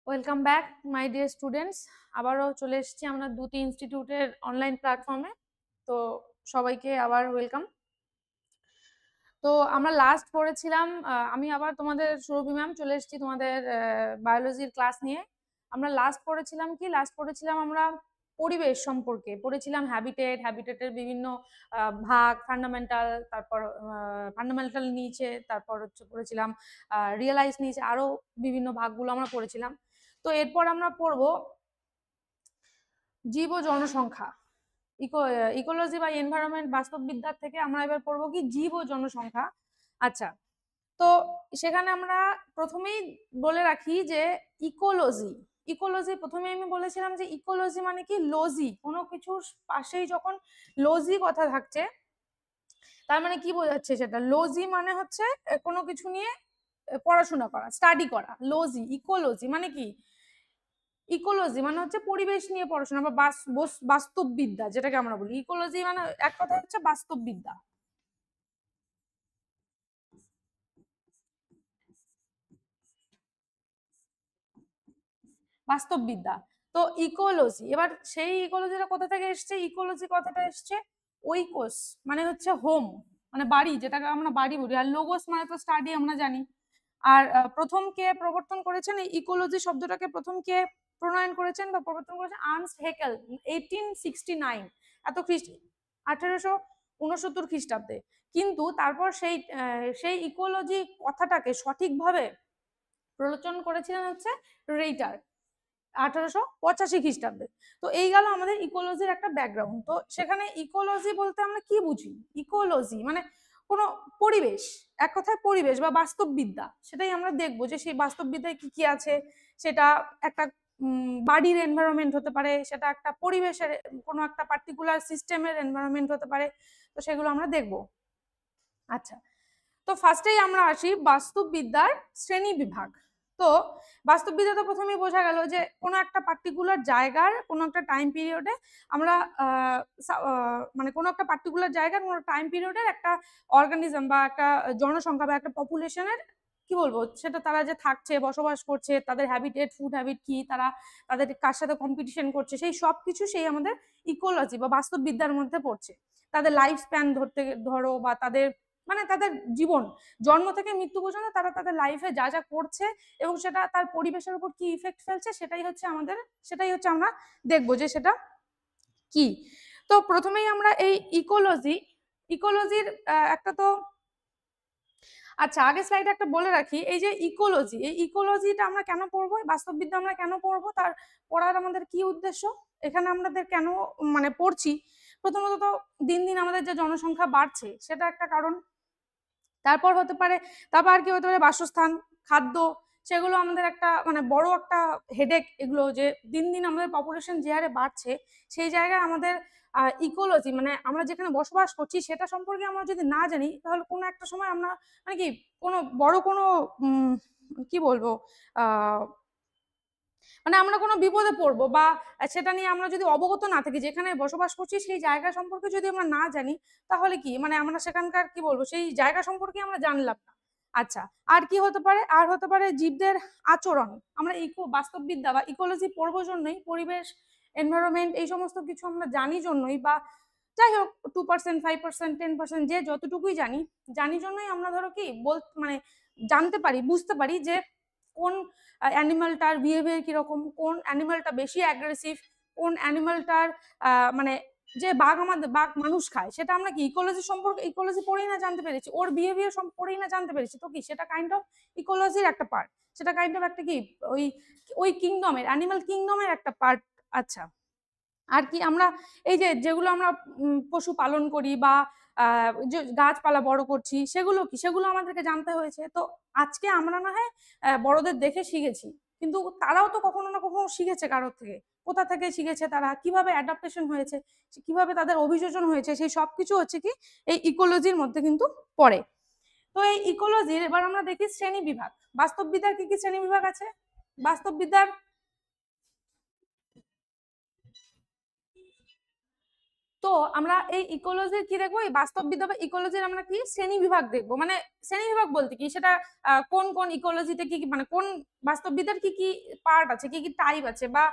Welcome back my dear students. আবারও চলে এসেছি আমরা দুটি ইনস্টিটিউটের অনলাইন প্ল্যাটফর্মে। তো সবাইকে আবার ওয়েলকাম। তো আমরা লাস্ট পড়েছিলাম, আমি আবার তোমাদের সুরভি ম্যাম চলে এসেছি তোমাদের বায়োলজির ক্লাস নিয়ে। আমরা লাস্ট পড়েছিলাম আমরা পরিবেশ সম্পর্কে পড়েছিলাম, হ্যাবিটেটের বিভিন্ন ভাগ, ফান্ডামেন্টাল, তারপর ফান্ডামেন্টাল নিচে, তারপর হচ্ছে পড়েছিলাম রিয়েলাইজ নিচে, আরো বিভিন্ন ভাগগুলো আমরা পড়েছিলাম। তো এরপর আমরা পড়বো জীব ও জনসংখ্যা। ইকোলজি বা এনভায়রনমেন্ট বাস্তববিদ্যার থেকে আমরা এবার পড়বো কি জীব ও জনসংখ্যা। আচ্ছা, তো সেখানে আমরা প্রথমেই বলে রাখি যে ইকোলজি ইকোলজি প্রথমে আমি বলেছিলাম যে ইকোলজি মানে কি লজি, কোনো কিছুর পাশেই যখন লজি কথা থাকছে তার মানে কি বোঝাচ্ছে সেটা। লজি মানে হচ্ছে কোনো কিছু নিয়ে পড়াশোনা করা, স্টাডি করা। ইকোলজি মানে কি, ইকোলজি মানে হচ্ছে পরিবেশ নিয়ে পড়াশোনা বা বাস্তববিদ্যা যেটাকে আমরা বলি। ইকোলজি মানে এক কথা হচ্ছে বাস্তববিদ্যা। বাস্তববিদ্যা। তো ইকোলজি, এবার সেই ইকোলজিটা কোথা থেকে এসছে? ইকোলজি কথাটা এসছে ওইকোস, মানে হচ্ছে হোম, মানে বাড়ি, যেটাকে আমরা বাড়ি বলি। আর লোগোস মানে তো স্টাডি, আমরা জানি। আর প্রথম কে প্রবর্তন করেছেন এই ইকোলজি শব্দটাকে? প্রথম কে প্রণয়ন করেছেন বা প্রবর্তন করেছেন? আর্নস্ট হেকেল, 1869, এত 1869 খ্রিস্টাব্দে। কিন্তু তারপর সেই ইকোলজি কথাটাকে সঠিকভাবে প্রলোচন করেছিলেন হচ্ছে রেইটার, 1885 খ্রিস্টাব্দে। তো এই গেল আমাদের ইকোলজির একটা ব্যাকগ্রাউন্ড। তো সেখানে ইকোলজি বলতে আমরা কি বুঝি? ইকোলজি মানে কোনো পরিবেশ, এক কথায় পরিবেশ বা বাস্তববিদ্যা, সেটাই আমরা দেখবো যে সেই বাস্তববিদ্যায় কি কি আছে। সেটা একটা বাড়ির এনভায়রনমেন্ট হতে পারে, সেটা একটা পরিবেশের কোনো একটা পার্টিকুলার সিস্টেমের এনভায়রনমেন্ট হতে পারে। তো সেগুলো আমরা দেখবো। আচ্ছা, তো ফার্স্টেই আমরা আসি বাস্তববিদ্যার শ্রেণী বিভাগ। তো বাস্তববিদ্যা তো প্রথমেই বোঝা গেল যে কোনো একটা পার্টিকুলার জায়গার কোনো একটা টাইম পিরিয়ডে আমরা মানে কোনো একটা পার্টিকুলার জায়গার কোনো টাইম পিরিয়ডের একটা অর্গানিজম বা একটা জনসংখ্যা বা একটা পপুলেশনের কি বলবো, সেটা তারা যে থাকছে, বসবাস করছে, তাদের হ্যাবিটেট, ফুড হ্যাবিট কি, তারা তাদের কার সাথে কম্পিটিশন করছে, সেই সব কিছু সেই আমাদের ইকোলজি বা বাস্তববিদ্যার মধ্যে পড়ছে। তাদের লাইফ স্প্যান ধরো, বা তাদের মানে তাদের জীবন, জন্ম থেকে মৃত্যু পর্যন্ত তারা তাদের লাইফে যা যা করছে এবং সেটা তার পরিবেশের উপর কি ইফেক্ট ফেলছে, সেটাই হচ্ছে আমরা দেখবো যে সেটা কি। তো প্রথমেই আমরা এই ইকোলজির একটা তো, আচ্ছা আগে স্লাইডে একটা বলে রাখি, এই যে ইকোলজি, এই ইকোলজিটা আমরা কেন পড়বো, বাস্তববিদ্যা আমরা কেন পড়বো, তার পড়ার আমাদের কি উদ্দেশ্য, এখানে আমাদের কেন মানে পড়ছি। প্রথমত তো দিন দিন আমাদের যে জনসংখ্যা বাড়ছে সেটা একটা কারণ। তারপর হতে পারে, তারপর আর কি হতে পারে, বাসস্থান, খাদ্য, সেগুলো আমাদের একটা মানে বড় একটা হেডেক। এগুলো যে দিন দিন আমাদের পপুলেশন যে হারে বাড়ছে, সেই জায়গায় আমাদের ইকোলজি মানে আমরা যেখানে বসবাস করছি সেটা সম্পর্কে আমরা যদি না জানি, তাহলে কোনো একটা সময় আমরা মানে কি কোনো বড় কোনো কি বলবো আহ মানে আমরা কোনো বিপদে পড়বো, বা সেটা নিয়ে আমরা যদি অবগত না থাকি, যেখানে বসবাস করছি সেই জায়গা সম্পর্কে যদি আমরা না জানি, তাহলে কি মানে আমরা সেখানকার কি বলবো সেই জায়গা সম্পর্কে আমরা জানলাম না। আচ্ছা, আর কি হতে পারে? আর হতে পারে জীবদের আচরণ। আমরা বাস্তববিদ্যা বা ইকোলজি পড়বো জন্যই, পরিবেশ, এনভায়রনমেন্ট, এই সমস্ত কিছু আমরা জানি জন্যই, বা যাই হোক 2%, 5%, 10%, যে যতটুকুই জানি, জন্যই আমরা ধরো কি মানে জানতে পারি, বুঝতে পারি যে কোন অ্যানিমালটার বিহেভিয়ার কিরকম, কোন অ্যানিমালটা বেশি অ্যাগ্রেসিভ, কোন অ্যানিমালটার মানে যে বাঘ মানুষ খায়, সেটা আমরা কি ইকোলজি সম্পর্কে, ইকোলজি পড়েই না জানতে পেরেছি, ওর বিহেভিয়ার পড়েই না জানতে পেরেছি। তো কি সেটা কাইন্ড অফ ইকোলজির একটা পার্ট, সেটা কাইন্ড অফ একটা কি ওই ওই কিংডমের, অ্যানিমাল কিংডমের একটা পার্ট। আচ্ছা, আর কি আমরা এই যে যেগুলো আমরা পশু পালন করি বা যে গাছপালা বড় করছি, সেগুলো আমাদেরকে জানতে হয়েছে। তো আজকে আমরা না হয় বড়দের দেখে শিখেছি, কিন্তু তারাও তো কখনো না কখনো শিখেছে কারোর থেকে। কোথা থেকে শিখেছে, তারা কিভাবে অ্যাডাপ্টেশন হয়েছে, কিভাবে তাদের অভিযোজন হয়েছে, সেই সবকিছু হচ্ছে কি এই ইকোলজির মধ্যে কিন্তু পড়ে। তো এই ইকোলজির এবার আমরা দেখি শ্রেণী বিভাগ। বাস্তববিদ্যার কি কি শ্রেণী বিভাগ আছে? বাস্তববিদ্যার, তো আমরা এই ইকোলজির কি দেখবো, এই বাস্তববিদ্যা বা ইকোলজির আমরা কি শ্রেণী বিভাগ দেখবো। মানে শ্রেণী বিভাগ বলতে কি, সেটা কোন কোন ইকোলজিতে কি কি, মানে কোন বাস্তববিদ্যার কি কি পার্ট আছে, কি কি টাইপ আছে, বা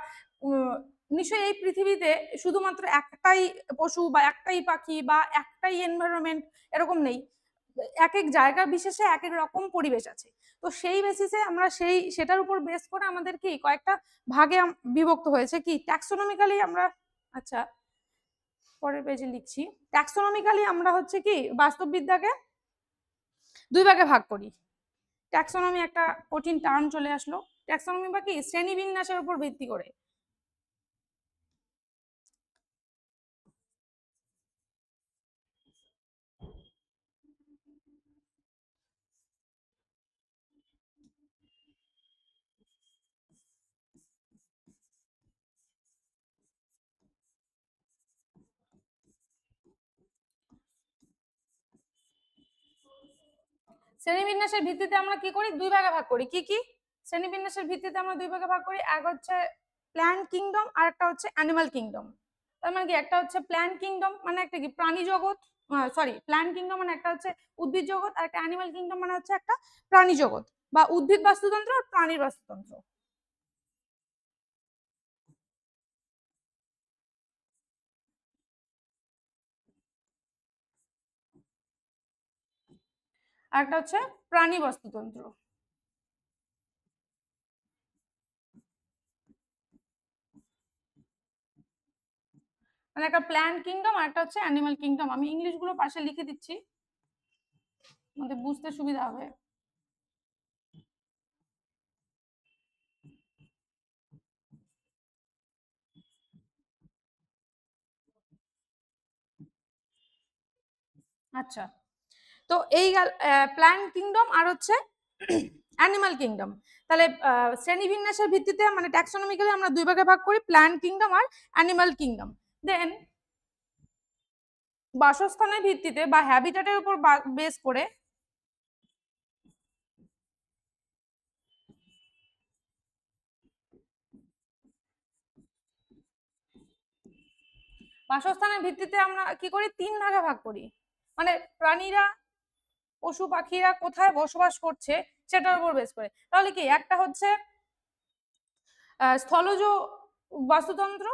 নিশ্চয়ই এই পৃথিবীতে শুধুমাত্র একটাই পশু বা একটাই পাখি বা একটাই এনভায়রনমেন্ট এরকম নেই, এক এক জায়গা বিশেষে এক এক রকম পরিবেশ আছে। তো সেই বেসিসে আমরা সেটার উপর বেস করে আমাদের কি কয়েকটা ভাগে বিভক্ত হয়েছে, কি ট্যাক্সোনমিক্যালি আমরা, আচ্ছা পরের পেজে লিখছি, ট্যাক্সোনমিক্যালি আমরা হচ্ছে কি বাস্তববিদ্যাকে দুই ভাগে ভাগ করি। ট্যাক্সোনমি একটা কঠিন টার্ম চলে আসলো। ট্যাক্সোনমি বা কি শ্রেণীবিন্যাসের উপর ভিত্তি করে। শ্রেণীবিন্যাসের ভিত্তিতে আমরা কি করি, দুই ভাগে ভাগ করি। কি কি শ্রেণীবিন্যাসের ভিত্তিতে আমরা দুই ভাগে ভাগ করি? এক হচ্ছে প্ল্যান্ট কিংডম আর একটা হচ্ছে অ্যানিমাল কিংডম। তার মানে কি, একটা হচ্ছে প্ল্যান্ট কিংডম মানে একটা কি প্রাণী জগৎ, সরি প্ল্যান্ট কিংডম মানে একটা হচ্ছে উদ্ভিদ জগৎ, আর একটা অ্যানিমাল কিংডম মানে হচ্ছে একটা প্রাণী জগৎ বা উদ্ভিদ বাস্তুতন্ত্র আর প্রাণীর বাস্তুতন্ত্র। আর একটা হচ্ছে প্রাণী বাস্তুতন্ত্র। মানে একটা প্ল্যান্ট কিংডম আর একটা হচ্ছে অ্যানিমাল কিংডম। আমি ইংলিশ গুলো পাশে লিখে দিচ্ছি, আমাদের বুঝতে সুবিধা হবে। আচ্ছা, তো এই প্ল্যান্ট কিংডম আর হচ্ছে অ্যানিমাল কিংডম। তাহলে শ্রেণীবিন্যাসের ভিত্তিতে মানে ট্যাক্সোনমিক্যালি আমরা দুই ভাগে ভাগ করি, প্ল্যান্ট কিংডম আর অ্যানিমাল কিংডম। দেন বাসস্থানের ভিত্তিতে বা হ্যাবিটেটের উপর বেস করে বাসস্থানের ভিত্তিতে আমরা কি করি, তিন ভাগে ভাগ করি। মানে প্রাণীরা, পশু পাখিরা কোথায় বসবাস করছে সেটার উপর বেস করে। তাহলে কি, একটা হচ্ছে স্থলজ বাস্তুতন্ত্র,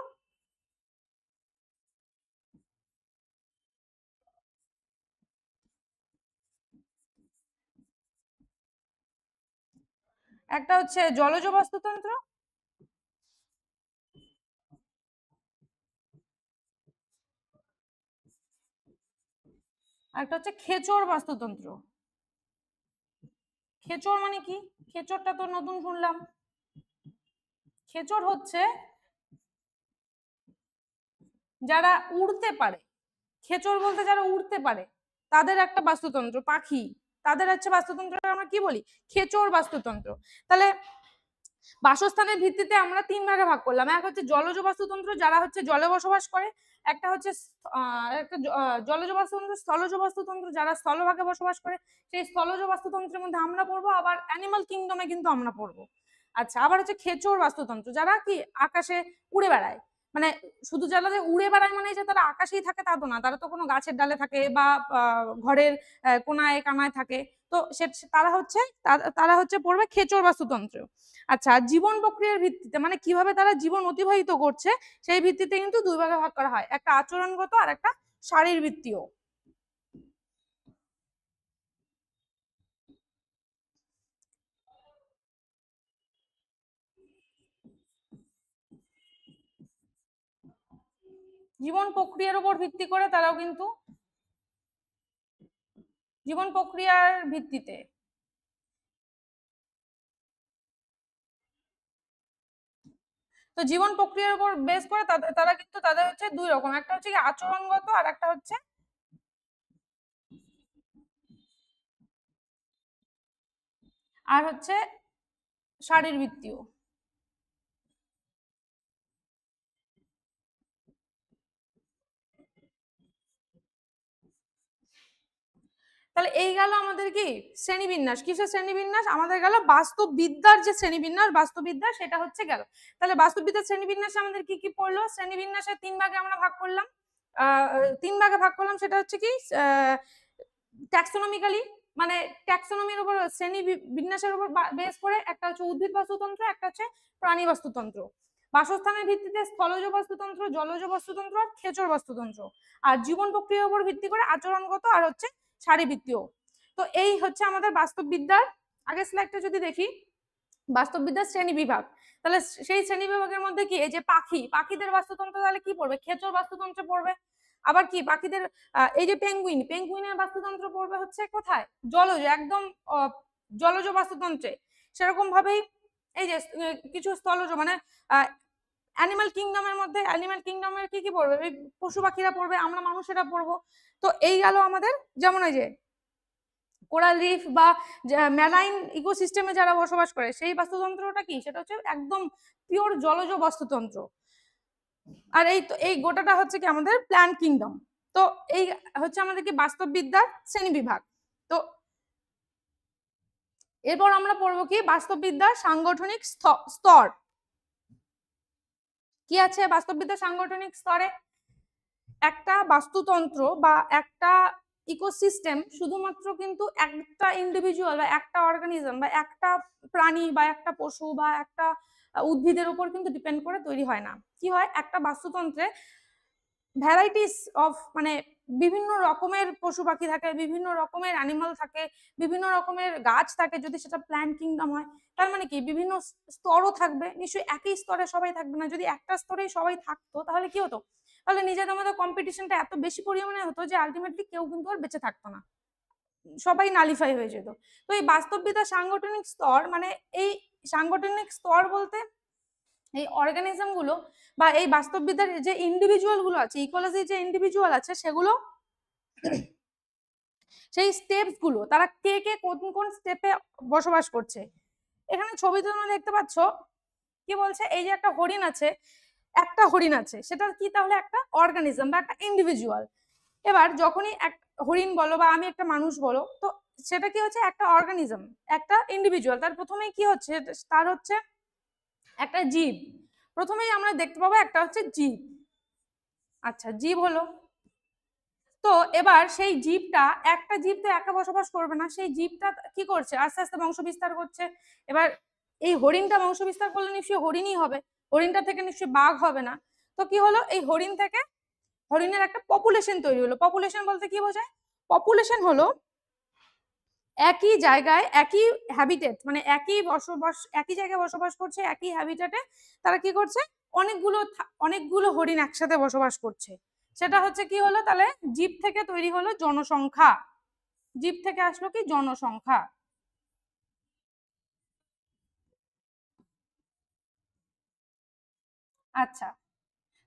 একটা হচ্ছে জলজ বাস্তুতন্ত্র, আর একটা হচ্ছে খেচর বাস্তুতন্ত্র। খেচর মানে কি, খেচরটা তো নতুন শুনলাম। খেচর হচ্ছে যারা উড়তে পারে, খেচর বলতে যারা উড়তে পারে তাদের একটা বাস্তুতন্ত্র, পাখি তাদের হচ্ছে বাস্তুতন্ত্র আমরা কি বলি, খেচর বাস্তুতন্ত্র। তাহলে বাসস্থানের ভিত্তিতে আমরা তিন ভাগে ভাগ করলাম। এক হচ্ছে জলজ বাস্তুতন্ত্র, যারা হচ্ছে জলে বসবাস করে। একটা হচ্ছে জলজ বাস্তুতন্ত্র, স্থলজ বাস্তুতন্ত্র, যারা স্থলভাগে বসবাস করে। সেই স্থলজ বাস্তুতন্ত্রের মধ্যে আমরা পড়বো, আবার অ্যানিমাল কিংডমে কিন্তু আমরা পড়বো। আচ্ছা, আবার হচ্ছে খেচর বাস্তুতন্ত্র, যারা কি আকাশে উড়ে বেড়ায়। মানে শুধু যারা যে উড়ে বেড়ায় মানে যে তারা আকাশেই থাকে তা তো না, তারা তো কোনো গাছের ডালে থাকে বা ঘরের কোনায় কানায় থাকে। তো তারা হচ্ছে পড়বে খেচর বাস্তুতন্ত্র। আচ্ছা, জীবন প্রক্রিয়ার ভিত্তিতে মানে কিভাবে তারা জীবন অতিবাহিত করছে সেই ভিত্তিতে কিন্তু দুই ভাগে ভাগ করা হয়, একটা আচরণগত আর একটা শারীরবৃত্তীয়। জীবন প্রক্রিয়ার উপর ভিত্তি করে তারাও কিন্তু জীবন প্রক্রিয়ার ভিত্তিতে তো জীবন প্রক্রিয়ার উপর বেস করে তারা কিন্তু তাদের হচ্ছে দুই রকম, একটা হচ্ছে কি আচরণগত আর একটা হচ্ছে শারীরবৃত্তীয়। তাহলে এই গেল আমাদের কি শ্রেণীবিন্যাস। কিসের শ্রেণীবিন্যাস? আমাদের গেল বাস্তববিদ্যার যে শ্রেণীবিন্যাস, বাস্তববিদ্যা সেটা হচ্ছে গেল। তাহলে বাস্তববিদ্যার শ্রেণীবিন্যাসে আমাদের কি কি পড়লো? শ্রেণীবিন্যাসের তিন ভাগে আমরা ভাগ করলাম। তিন ভাগে ভাগ করলাম, সেটা হচ্ছে কি ট্যাক্সোনমিক্যালি, মানে ট্যাক্সোনমির উপর শ্রেণী বিন্যাসের উপর বেস করে, একটা হচ্ছে উদ্ভিদ বাস্তুতন্ত্র, একটা হচ্ছে প্রাণী বাস্তুতন্ত্র। বাসস্থানের ভিত্তিতে স্থলজ বাস্তুতন্ত্র, জলজ বাস্তুতন্ত্র আর খেচর বাস্তুতন্ত্র। আর জীবন প্রক্রিয়ার উপর ভিত্তি করে আচরণগত আর হচ্ছে শারীরবৃত্তীয়। তো এই হচ্ছে আমাদের বাস্তববিদ্যার, আগের স্লাইডটা যদি দেখি, বাস্তববিদ্যার শ্রেণী বিভাগ। তাহলে সেই শ্রেণী বিভাগের মধ্যে কি, এই যে পাখিদের বাস্তুতন্ত্র তাহলে কি পড়বে, খেচর বাস্তুতন্ত্র পড়বে। আবার কি পাখিদের এই যে পেঙ্গুইনের বাস্তুতন্ত্র পড়বে হচ্ছে কোথায়, জলজ, একদম জলজ বাস্তুতন্ত্রে। সেরকম ভাবেই এই যে কিছু স্থলজ, মানে অ্যানিমাল কিংডমের মধ্যে, অ্যানিমাল কিংডমের কি কি পড়বে, পশু পাখিরা পড়বে, আমরা মানুষেরা পড়বো। তো এই গেল আমাদের, যেমন এই যে কোরাল রিফ বা ম্যারাইন ইকোসিস্টেমে যারা বসবাস করে সেই বাস্তুতন্ত্রটা কি, সেটা হচ্ছে একদম পিওর জলজ বাস্তুতন্ত্র। আর এই গোটাটা হচ্ছে কি আমাদের প্ল্যান্ট কিংডম। তো এই হচ্ছে আমাদের কি বাস্তববিদ্যার শ্রেণী বিভাগ। তো এরপর আমরা পড়বো কি বাস্তববিদ্যার সাংগঠনিক স্তর। কি আছে বাস্তববিদ্যার সাংগঠনিক স্তরে? একটা বাস্তুতন্ত্র বা একটা ইকোসিস্টেম শুধুমাত্র কিন্তু একটা ইন্ডিভিজুয়াল বা একটা অর্গানিজম বা একটা প্রাণী বা একটা পশু বা একটা উদ্ভিদের উপর কিন্তু ডিপেন্ড করে তৈরি হয় না। কি হয়, একটা বাস্তুতন্ত্রে ভ্যারাইটিস অফ, মানে বিভিন্ন রকমের পশু পাখি থাকে, বিভিন্ন রকমের অ্যানিমাল থাকে, বিভিন্ন রকমের গাছ থাকে, যদি সেটা প্ল্যান্ট কিংডম হয়। তার মানে কি বিভিন্ন স্তরও থাকবে, নিশ্চয়ই একই স্তরে সবাই থাকবে না। যদি একটা স্তরেই সবাই থাকতো তাহলে কি হতো, তাহলে নিজেদের মধ্যে কম্পিটিশনটা এত বেশি পরিমাণে হতো যে আলটিমেটলি কেউ কিন্তু আর বেঁচে থাকতো না, সবাই নালিফাই হয়ে যেত। তো এই বাস্তববিদ্যার সাংগঠনিক স্তর, মানে এই সাংগঠনিক স্তর বলতে এই অর্গানিজম গুলো বা এই বাস্তববিদ্যার যে ইন্ডিভিজুয়াল গুলো আছে, ইকোলজির যে ইন্ডিভিজুয়াল আছে, সেগুলো সেই স্টেপস গুলো, তারা কে কে কোন কোন স্টেপে বসবাস করছে। এখানে ছবিতে তোমরা দেখতে পাচ্ছ কি বলছে, এই যে একটা হরিণ আছে, সেটা কি, তাহলে একটা অর্গানিজম বা একটা ইন্ডিভিজুয়াল। এবার যখনই এক হরিণ বলো বা আমি একটা মানুষ বলো, তো সেটা কি হচ্ছে, একটা অর্গানিজম, একটা ইন্ডিভিজুয়াল। তার প্রথমেই কি হচ্ছে, তার হচ্ছে একটা জীব। প্রথমেই আমরা দেখতে পাবো একটা হচ্ছে জীব। আচ্ছা, জীব হলো। তো এবার সেই জীবটা, একটা জীব তো একা বসবাস করবে না, সেই জীবটা কি করছে, আস্তে আস্তে বংশ বিস্তার করছে। এবার এই হরিণটা বংশ বিস্তার করলে নিশ্চয়ই হরিণই হবে, হরিণটা থেকে নিশ্চয়ই বাঘ হবে না। তো কি হলো, এই হরিণ থেকে হরিণের একটা পপুলেশন তৈরি হলো। পপুলেশন বলতে কি বোঝায়, পপুলেশন হলো একই জায়গায়, একই হ্যাবিটেট, মানে একই জায়গায় বসবাস করছে, একই হ্যাবিটেটে তারা কি করছে, অনেকগুলো হরিণ একসাথে বসবাস করছে। সেটা হচ্ছে কি হলো, তাহলে জীব থেকে তৈরি হলো জনসংখ্যা। জীব থেকে আসলো কি, জনসংখ্যা। আচ্ছা,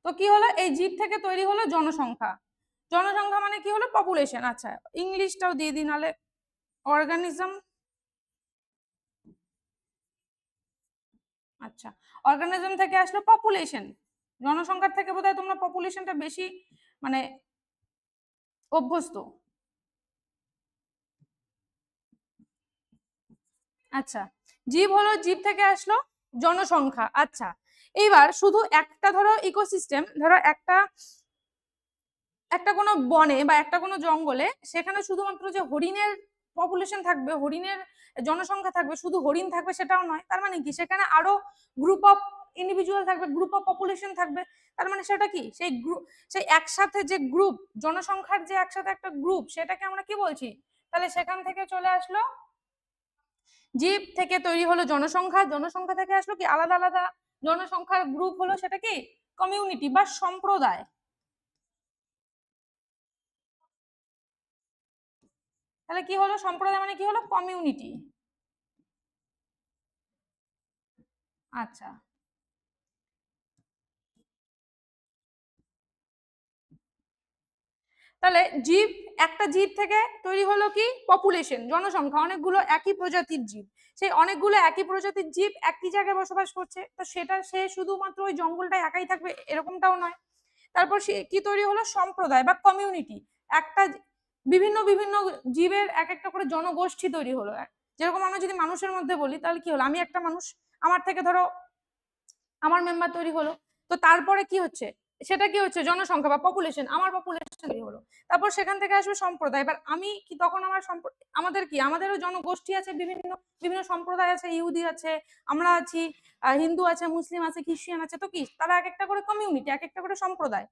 তো কি হলো, এই জীব থেকে তৈরি হলো জনসংখ্যা। জনসংখ্যা মানে কি হলো, পপুলেশন। আচ্ছা, ইংলিশটাও দিয়ে দিই নাহলে, অর্গানিজম। আচ্ছা, অর্গানিজম থেকে আসলো পপুলেশন। জনসংখ্যার থেকে বোধহয় তোমরা পপুলেশনটা বেশি মানে অভ্যস্ত। আচ্ছা, জীব হলো, জীব থেকে আসলো জনসংখ্যা। আচ্ছা, এইবার শুধু একটা ধরো ইকোসিস্টেম, ধরো একটা একটা কোনো বনে বা একটা কোনো জঙ্গলে, সেখানে শুধুমাত্র যে হরিণের পপুলেশন থাকবে, হরিণের জনসংখ্যা থাকবে, শুধু হরিণ থাকবে সেটাও নয়। তার মানে কি, সেখানে আরো গ্রুপ অফ ইন্ডিভিজুয়াল থাকবে, গ্রুপ অফ পপুলেশন থাকবে। তার মানে সেটা কি, সেই গ্রুপ, সেই একসাথে যে গ্রুপ, জনসংখ্যার যে একসাথে একটা গ্রুপ, সেটাকে আমরা কি বলছি। তাহলে সেখান থেকে চলে আসলো, জীব থেকে তৈরি হলো জনসংখ্যা, জনসংখ্যা থেকে আসলো কি আলাদা আলাদা জনসংখ্যার গ্রুপ, হলো সেটা কি কমিউনিটি বা সম্প্রদায়। তাহলে কি হলো, সম্প্রদায় মানে কি হলো, কমিউনিটি। আচ্ছা, তাহলে জীব, একটা জীব থেকে তৈরি হলো কি পপুলেশন, জনসংখ্যা, অনেকগুলো একই প্রজাতির জীব। সেই অনেকগুলো একই প্রজাতির জীব একই জায়গায় বসবাস করছে, তো সেটা সে শুধুমাত্র ওই জঙ্গলটায় একাই থাকবে এরকমটাও নয়। তারপর সে কি তৈরি হলো, সম্প্রদায় বা কমিউনিটি। একটা বিভিন্ন বিভিন্ন জীবের এক একটা করে জনগোষ্ঠী তৈরি হলো। যেরকম আমরা যদি মানুষের মধ্যে বলি, তাহলে কি হলো, আমি একটা মানুষ, আমার থেকে ধরো আমার মেম্বার তৈরি হলো। তো তারপরে কি হচ্ছে, সেটা কি হচ্ছে জনসংখ্যা বা পপুলেশন, আমার পপুলেশন হলো। তারপর সেখান থেকে আসবে সম্প্রদায়। এবার আমি কি তখন আমাদের কি আমাদেরও জনগোষ্ঠী আছে, বিভিন্ন বিভিন্ন সম্প্রদায় আছে, ইহুদি আছে, আমরা আছি, হিন্দু আছে, মুসলিম আছে, খ্রিস্টান আছে, তো কি তারা এক একটা করে কমিউনিটি, এক একটা করে সম্প্রদায়।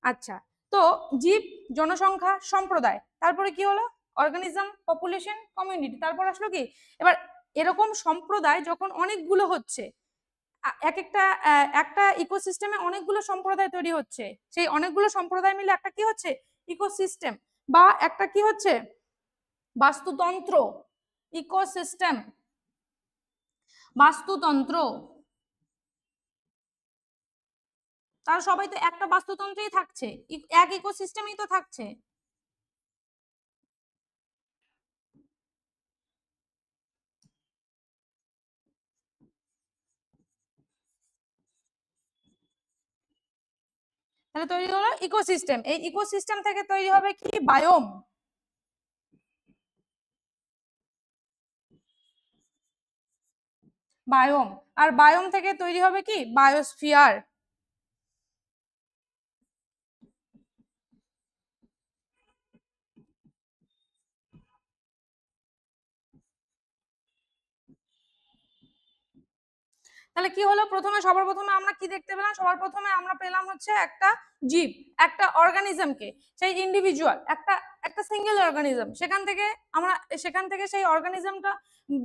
আচ্ছা, তো জীব, জনসংখ্যা, সম্প্রদায়, তারপরে কি হলো অর্গানিজম, পপুলেশন, কমিউনিটি, তারপর আসলো কি এবার এরকম সম্প্রদায় যখন অনেকগুলো হচ্ছে, এক একটা একটা ইকোসিস্টেমে অনেকগুলো সম্প্রদায় তৈরি হচ্ছে, সেই অনেকগুলো সম্প্রদায় মিলে একটা কি হচ্ছে ইকোসিস্টেম, বা একটা কি হচ্ছে বাস্তুতন্ত্র, ইকোসিস্টেম, বাস্তুতন্ত্র। তারা সবাই তো একটা বাস্তুতন্ত্রেই থাকছে, এক ইকোসিস্টেমেই তো থাকছে। তাহলে তৈরি হলো ইকোসিস্টেম। এই ইকোসিস্টেম থেকে তৈরি হবে কি বায়োম, বায়োম। আর বায়োম থেকে তৈরি হবে কি বায়োস্ফিয়ার। তাহলে কি হলো সবার প্রথমে আমরা কি দেখতে পেলাম, সবার প্রথমে আমরা পেলাম হচ্ছে একটা জীব, একটা অর্গানিজমকে, সেই ইন্ডিভিজুয়াল একটা একটা সিঙ্গেল অর্গানিজম, সেখান থেকে সেই অর্গানিজমটা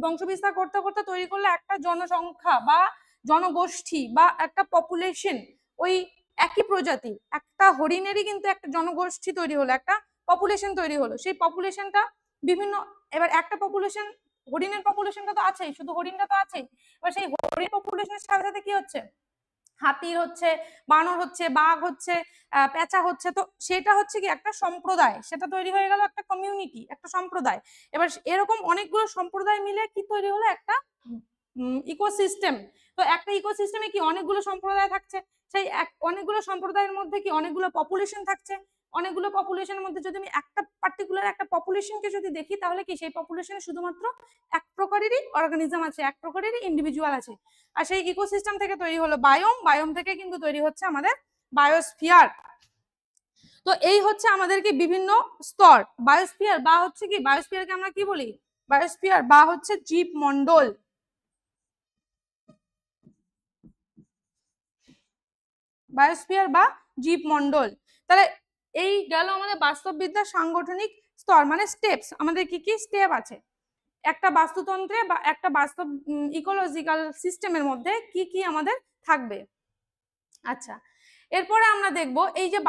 বংশবিস্তার করতে করতে তৈরি করলে একটা জনসংখ্যা বা জনগোষ্ঠী বা একটা পপুলেশন। ওই একই প্রজাতির একটা হরিণেরই কিন্তু একটা জনগোষ্ঠী তৈরি হলো, একটা পপুলেশন তৈরি হলো। সেই পপুলেশনটা বিভিন্ন, এবার একটা পপুলেশন, হরিণের পপুলেশনটা তো আছেই, শুধু হরিণটা তো আছেই, এবার সেই হরিণ পপুলেশনের সাথে সাথে কি হচ্ছে হাতির হচ্ছে, বানর হচ্ছে, বাঘ হচ্ছে, পেঁচা হচ্ছে, তো সেটা হচ্ছে কি একটা সম্প্রদায়, সেটা তৈরি হয়ে গেল একটা কমিউনিটি, একটা সম্প্রদায়। এবার এরকম অনেকগুলো সম্প্রদায় মিলে কি তৈরি হলো একটা ইকোসিস্টেম। তো একটা ইকোসিস্টেমে কি অনেকগুলো সম্প্রদায় থাকছে, সেই অনেকগুলো সম্প্রদায়ের মধ্যে কি অনেকগুলো পপুলেশন থাকছে, অনেকগুলো পপুলেশনের মধ্যে যদি আমি একটা পার্টিকুলার একটা পপুলেশনকে যদি দেখি, তাহলে কি সেই পপুলেশনে শুধুমাত্র এক প্রকারেরই অর্গানিজম আছে, এক প্রকারেরই ইন্ডিভিজুয়াল আছে। আর সেই ইকোসিস্টেম থেকে তৈরি হলো বায়োম, বায়োম থেকে কিন্তু তৈরি হচ্ছে আমাদের বায়োস্ফিয়ার। তো এই হচ্ছে আমাদেরকে বিভিন্ন স্তর, বায়োস্ফিয়ার বা হচ্ছে কি বায়োস্ফিয়ারকে আমরা কি বলি, বায়োস্ফিয়ার বা হচ্ছে জীব মন্ডল, বায়োস্ফিয়ার বা জীব মন্ডল। তাহলে এই গেল আমাদের বাস্তববিদ্যার সাংগঠনিক স্তর, মানে স্টেপস, আমাদের কি কি স্টেপ আছে একটা বাস্তুতন্ত্রে বা একটা বাস্তব ইকোলজিক্যাল সিস্টেমের মধ্যে কি কি আমাদের থাকবে। আচ্ছা, এরপরে আমরা দেখব এই যে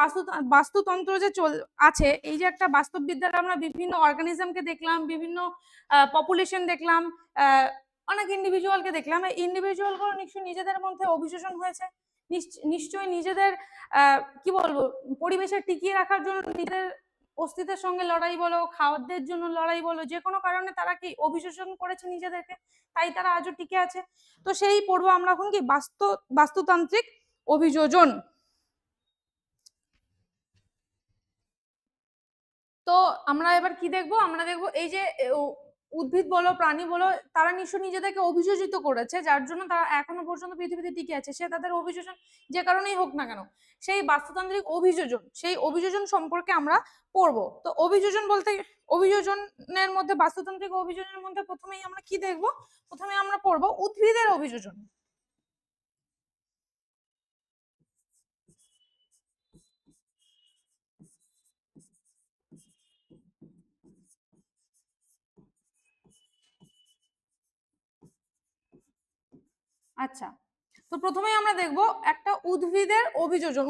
বাস্তুতন্ত্র যে আছে, এই যে একটা বাস্তববিদ্যার আমরা বিভিন্ন অর্গানিজমকে দেখলাম, বিভিন্ন পপুলেশন দেখলাম, অনেক ইন্ডিভিজুয়ালকে দেখলাম। এই ইন্ডিভিজুয়ালগুলো নিশ্চয়ই নিজেদের মধ্যে অভিশোষণ হয়েছে, নিশ্চয়ই নিজেদের কি বলবো পরিবেশে টিকিয়ে রাখার জন্য, নিজেদের অস্তিত্বের সঙ্গে লড়াই বলো, খাদ্যের জন্য লড়াই বলো, যে কোনো কারণে তারা কি অভিশোষণ করেছে নিজেদেরকে, তাই তারা আজও টিকে আছে। তো সেই পড়বো আমরা এখন কি বাস্তুতান্ত্রিক অভিযোজন। তো আমরা এবার কি দেখবো, আমরা দেখবো এই যে উদ্ভিদ বলো, প্রাণী বলো, তারা নিশ্চয়ই নিজেদেরকে অভিযোজিত করেছে, যার জন্য তারা এখনো পর্যন্ত পৃথিবীতে টিকে আছে। সে তাদের অভিযোজন যে কারণেই হোক না কেন, সেই বাস্তুতান্ত্রিক অভিযোজন, সেই অভিযোজন সম্পর্কে আমরা পড়বো। তো অভিযোজন বলতে, অভিযোজনের মধ্যে, বাস্তুতান্ত্রিক অভিযোজনের মধ্যে প্রথমেই আমরা কি দেখবো, প্রথমে আমরা পড়বো উদ্ভিদের অভিযোজন। আচ্ছা, তো প্রথমেই আমরা দেখব একটা উদ্ভিদের অভিযোজন।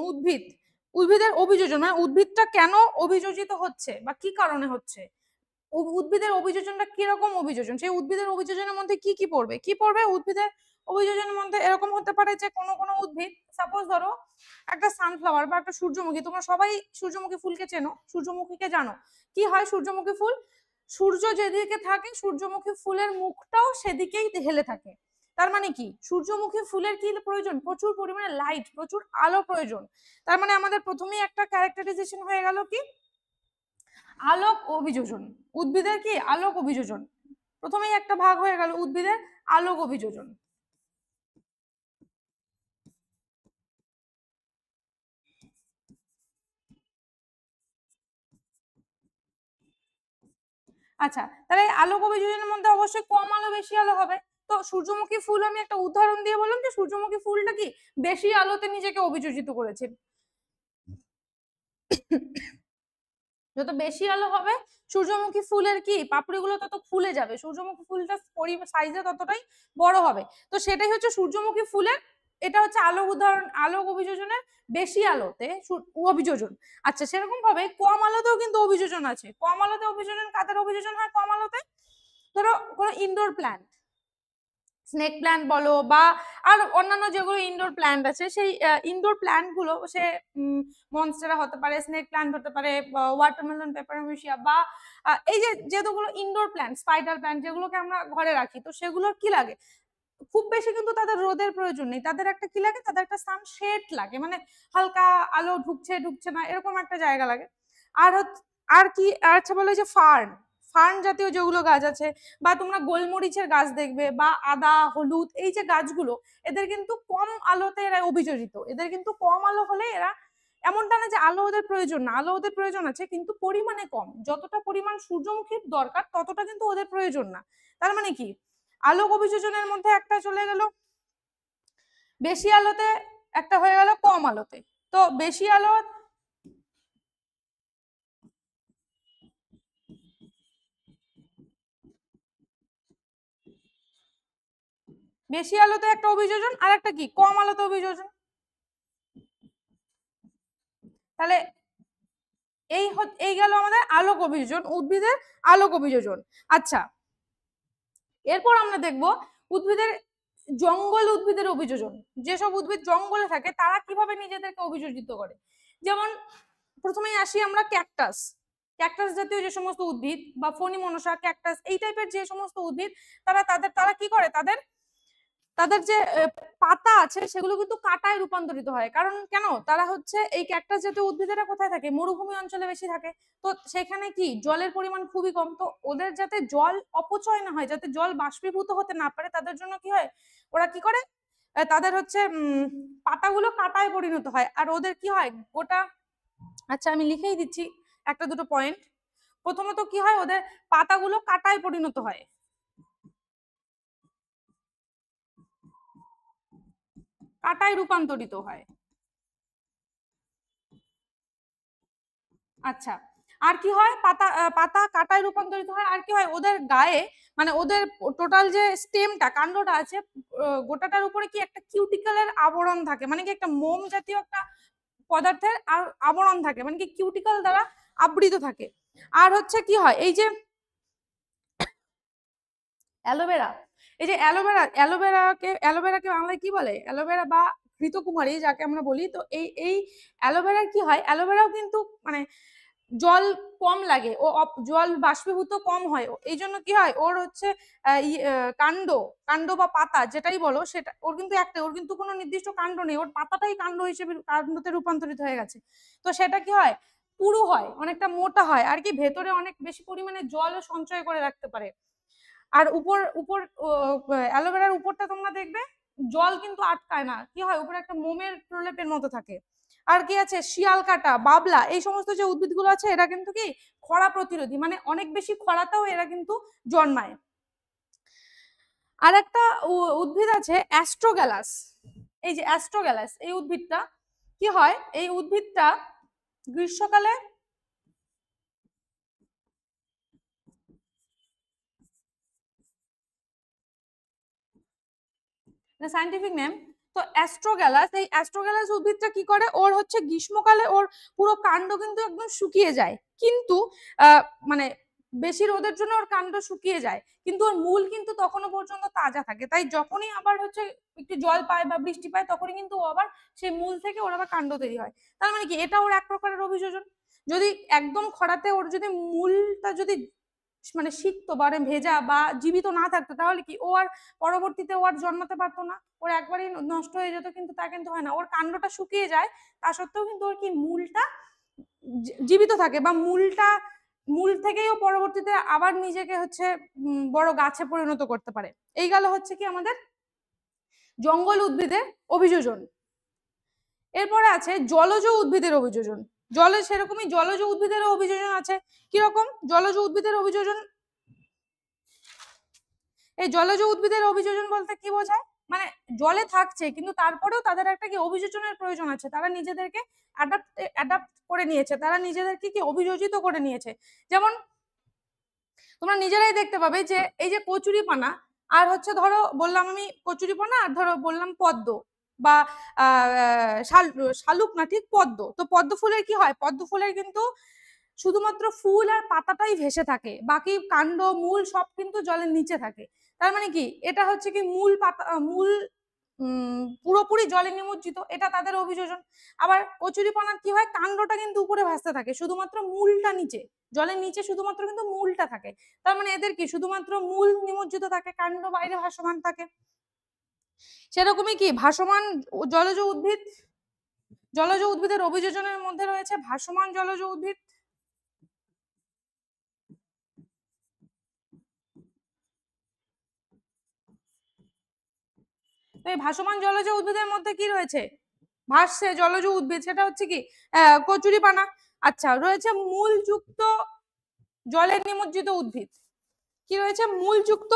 উদ্ভিদের অভিযোজন মানে উদ্ভিদটা কেন অভিযোজিত হচ্ছে বা কি কারণে হচ্ছে, উদ্ভিদের অভিযোজনটা কিরকম অভিযোজন, সেই উদ্ভিদের অভিযোজনের মধ্যে কি কি পড়বে, উদ্ভিদের অভিযোজনের মধ্যে এরকম হতে পারে যে কোনো কোনো উদ্ভিদ, সাপোজ ধরো একটা সানফ্লাওয়ার বা একটা সূর্যমুখী, তোমরা সবাই সূর্যমুখী ফুলকে চেনো, সূর্যমুখীকে জানো, কি হয় সূর্যমুখী ফুল, সূর্য যেদিকে থাকে সূর্যমুখী ফুলের মুখটাও সেদিকেই হেলে থাকে। তার মানে কি সূর্যমুখী ফুলের কি প্রয়োজন, প্রচুর পরিমাণে লাইট, প্রচুর আলো প্রয়োজন। তার মানে আমাদের প্রথমেই একটা ক্যারেক্টারাইজেশন হয়ে গেল কি আলোক অভিযোজন, উদ্ভিদের কি আলোক অভিযোজন, প্রথমেই একটা ভাগ হয়ে গেল উদ্ভিদের আলোক অভিযোজন। আচ্ছা, তাহলে আলোক অভিযোজনের মধ্যে অবশ্যই কম আলো বেশি আলো হবে। তো সূর্যমুখী ফুল আমি একটা উদাহরণ দিয়ে বললাম যে সূর্যমুখী ফুলটা কি বেশি আলোতে নিজেকে অভিযোজিত করেছে। যত বেশি আলো হবে সূর্যমুখী ফুলের কি পাপড়িগুলো তত ফুলে যাবে, সূর্যমুখী ফুলটা সাইজে ততটাই বড় হবে। তো সেটাই হচ্ছে সূর্যমুখী ফুলের, এটা হচ্ছে আলোক উদাহরণ, আলোক অভিযোজনের বেশি আলোতে অভিযোজন। আচ্ছা, সেরকম ভাবে কম আলোতেও কিন্তু অভিযোজন আছে। কম আলোতে অভিযোজন কাদের অভিযোজন হয় কম আলোতে? ধরো কোনো ইনডোর প্ল্যান্ট, স্নেক প্ল্যান্ট বলো বা আর অন্যান্য যেগুলো ইনডোর প্ল্যান্ট আছে, সেই ইনডোর প্ল্যান্ট গুলো সে মনস্টেরা হতে পারে, স্নেক প্ল্যান্ট হতে পারে, ওয়াটারমেলন, পেপারোমিশিয়া বা এই যে যেগুলো ইনডোর প্ল্যান্ট, স্পাইডার প্ল্যান্ট যেগুলোকে আমরা ঘরে রাখি, তো সেগুলোর কি লাগে খুব বেশি কিন্তু তাদের রোদের প্রয়োজন নেই, তাদের একটা কি লাগে, তাদের একটা সানশেড লাগে, মানে হালকা আলো ঢুকছে ঢুকছে না এরকম একটা জায়গা লাগে। আর আর কি আচ্ছা বলো যে ফার্ন, ফার্ন জাতীয় যেগুলো গাছ আছে, বা তোমরা গোলমরিচের গাছ দেখবে বা আদা হলুদ, এই যে গাছগুলো এদের কিন্তু কম আলোতে এরা অভিযোজিত, এদের কিন্তু কম আলো হলে এরা, এমনটা না যে আলো ওদের প্রয়োজন না, আলো ওদের প্রয়োজন আছে কিন্তু পরিমাণে কম, যতটা পরিমাণ সূর্যমুখীর দরকার ততটা কিন্তু ওদের প্রয়োজন না। তার মানে কি আলোক অভিযোজনের মধ্যে একটা চলে গেল বেশি আলোতে, একটা হয়ে গেল কম আলোতে। তো বেশি আলো, বেশি আলোতে একটা অভিযোজন আর একটা কি কম আলোতে অভিযোজন। তাহলে এই গেল আমাদের আলোক অভিযোজন, উদ্ভিদের আলোক অভিযোজন। আচ্ছা, এরপর আমরা দেখব উদ্ভিদের জঙ্গল উদ্ভিদের অভিযোজন। যেসব উদ্ভিদ জঙ্গলে থাকে তারা কিভাবে নিজেদেরকে অভিযোজিত করে। যেমন প্রথমেই আসি আমরা ক্যাকটাস, ক্যাকটাস জাতীয় যে সমস্ত উদ্ভিদ বা ফণিমনসা, ক্যাকটাস, এই টাইপের যে সমস্ত উদ্ভিদ, তারা কি করে, তাদের যে পাতা আছে সেগুলো কিন্তু কাঁটায় রূপান্তরিত হয়। কারণ কেন, তারা হচ্ছে এই ক্যাকটাস জাতীয় উদ্ভিদেরা কোথায় থাকে, মরুভূমি অঞ্চলে বেশি থাকে। তো সেখানে কি জলের পরিমাণ খুবই কম, তো ওদের যাতে জল অপচয় না হয়, যাতে জল বাষ্পীভূত হতে না পারে, তাদের জন্য কি হয়, ওরা কি করে, তাদের হচ্ছে পাতাগুলো কাঁটায় পরিণত হয়। আর ওদের কি হয় গোটা, আচ্ছা আমি লিখেই দিচ্ছি একটা দুটো পয়েন্ট। প্রথমত কি হয়, ওদের পাতাগুলো কাঁটায় পরিণত হয়, কাঁটায় রূপান্তরিত হয়। আচ্ছা, আর কি হয়, পাতা পাতা কাঁটায় রূপান্তরিত হয়। আর কি হয়, ওদের গায়ে, মানে ওদের টোটাল যে স্টেমটা, কাণ্ডটা আছে, গোটাটার উপরে কি একটা কিউটিকলের আবরণ থাকে, মানে কি একটা মোম জাতীয় একটা পদার্থের আবরণ থাকে, মানে কি কিউটিকল দ্বারা আবৃত থাকে। আর হচ্ছে কি হয়, এই যে অ্যালোভেরা, এই যে অ্যালোভেরাকে বাংলায় কি বলে, অ্যালোভেরা বা ঘৃতকুমারী যাকে আমরা বলি। তো এই অ্যালোভেরার কি হয়, অ্যালোভেরাও কিন্তু মানে জল কম লাগে, ও জল বাষ্পীভূত কম হয়, এই জন্য কি হয়, ওর হচ্ছে কাণ্ড, কাণ্ড বা পাতা যেটাই বলো, সেটা ওর কিন্তু একটা, ওর কিন্তু কোনো নির্দিষ্ট কাণ্ড নেই, ওর পাতাটাই কাণ্ড হিসেবে কাণ্ডতে রূপান্তরিত হয়ে গেছে। তো সেটা কি হয়, পুরু হয়, অনেকটা মোটা হয়, আর কি ভেতরে অনেক বেশি পরিমাণে জলও সঞ্চয় করে রাখতে পারে। আর উপর উপর অ্যালোভেরার উপরটা তোমরা দেখবে জল কিন্তু আটকায় না, কি হয় উপরে একটা মোমের প্রলেপের মতো থাকে। আর কি আছে, শিয়াল কাটা, বাবলা, এই সমস্ত যে উদ্ভিদগুলো আছে এরা কিন্তু কি খরা প্রতিরোধী, মানে অনেক বেশি খরাতেও এরা কিন্তু জন্মায়। আর একটা উদ্ভিদ আছে অ্যাস্ট্রোগ্যালাস, এই যে অ্যাস্ট্রোগ্যালাস এই উদ্ভিদটা কি হয়, এই উদ্ভিদটা গ্রীষ্মকালে, সায়েন্টিফিক নেম, তো অ্যাস্ট্রোগ্যালাস, এই অ্যাস্ট্রোগ্যালাস উদ্ভিদটা কি করে, ওর হচ্ছে গ্রীষ্মকালে ওর পুরো কাণ্ড কিন্তু একদম শুকিয়ে যায়, কিন্তু মানে বেশি রোদের জন্য ওর কাণ্ড শুকিয়ে যায়, কিন্তু ওর মূল কিন্তু তখনও পর্যন্ত তাজা থাকে। তাই যখনই আবার হচ্ছে একটু জল পায় বা বৃষ্টি পায় তখনই কিন্তু ও আবার সেই মূল থেকে ওর আবার কাণ্ড তৈরি হয়। তার মানে কি এটা ওর এক প্রকারের অভিযোজন। যদি একদম খরাতে ওর যদি মূলটা যদি মানে সিক্ত বা ভেজা বা জীবিত না থাকতো, তাহলে কি ও আর পরবর্তীতে ও আর জন্মাতে পারতো না, ওর একবারই নষ্ট হয়ে যেত। কিন্তু তা কিন্তু হয় না, ওর কাণ্ডটা শুকিয়ে যায়, তা সত্ত্বেও কিন্তু ওর কি মূলটা জীবিত থাকে, বা মূল থেকেই ও পরবর্তীতে আবার নিজেকে হচ্ছে বড় গাছে পরিণত করতে পারে। এই গেল হচ্ছে কি আমাদের জঙ্গল উদ্ভিদের অভিযোজন। এরপরে আছে জলজ উদ্ভিদের অভিযোজন। সেরকমই জলজ উদ্ভিদেরও অভিযোজন আছে। কিরকম জলজ উদ্ভিদের অভিযোজন, এই জলজ উদ্ভিদের অভিযোজন বলতে কি বোঝায়, মানে জলে থাকছে কিন্তু তারপরেও তাদের একটা কি অভিযোজনের প্রয়োজন আছে, তারা নিজেদেরকে অ্যাডাপ্ট করে নিয়েছে, তারা নিজেদেরকে কি অভিযোজিত করে নিয়েছে। যেমন তোমরা নিজেরাই দেখতে পাবে যে এই যে কচুরিপানা আর হচ্ছে ধরো বললাম আমি কচুরিপানা আর ধরো বললাম পদ্ম বা শালুক না ঠিক পদ্ম, তো পদ্ম ফুলের কি হয়, পদ্ম ফুলের কিন্তু শুধুমাত্র ফুল আর পাতাটাই ভেসে থাকে, বাকি কাণ্ড মূল সব কিন্তু জলের নিচে থাকে। তার মানে কি এটা হচ্ছে কি মূল পাতা মূল পুরোপুরি জলে নিমজ্জিত, এটা তাদের অভিযোজন। আবার কচুরিপানার কি হয়, কাণ্ডটা কিন্তু উপরে ভাসতে থাকে, শুধুমাত্র মূলটা নিচে, জলের নিচে শুধুমাত্র কিন্তু মূলটা থাকে। তার মানে এদের কি শুধুমাত্র মূল নিমজ্জিত থাকে, কাণ্ড বাইরে ভাসমান থাকে। সেরকমই কি ভাসমান জলজ উদ্ভিদ, জলজ উদ্ভিদের অভিযোজনের মধ্যে রয়েছে ভাসমান জলজ উদ্ভিদ। এই ভাসমান জলজ উদ্ভিদের মধ্যে কি রয়েছে, ভাসছে জলজ উদ্ভিদ, সেটা হচ্ছে কি কচুরিপানা। আচ্ছা, রয়েছে মূলযুক্ত জলে নিমজ্জিত উদ্ভিদ, কি রয়েছে মূলযুক্ত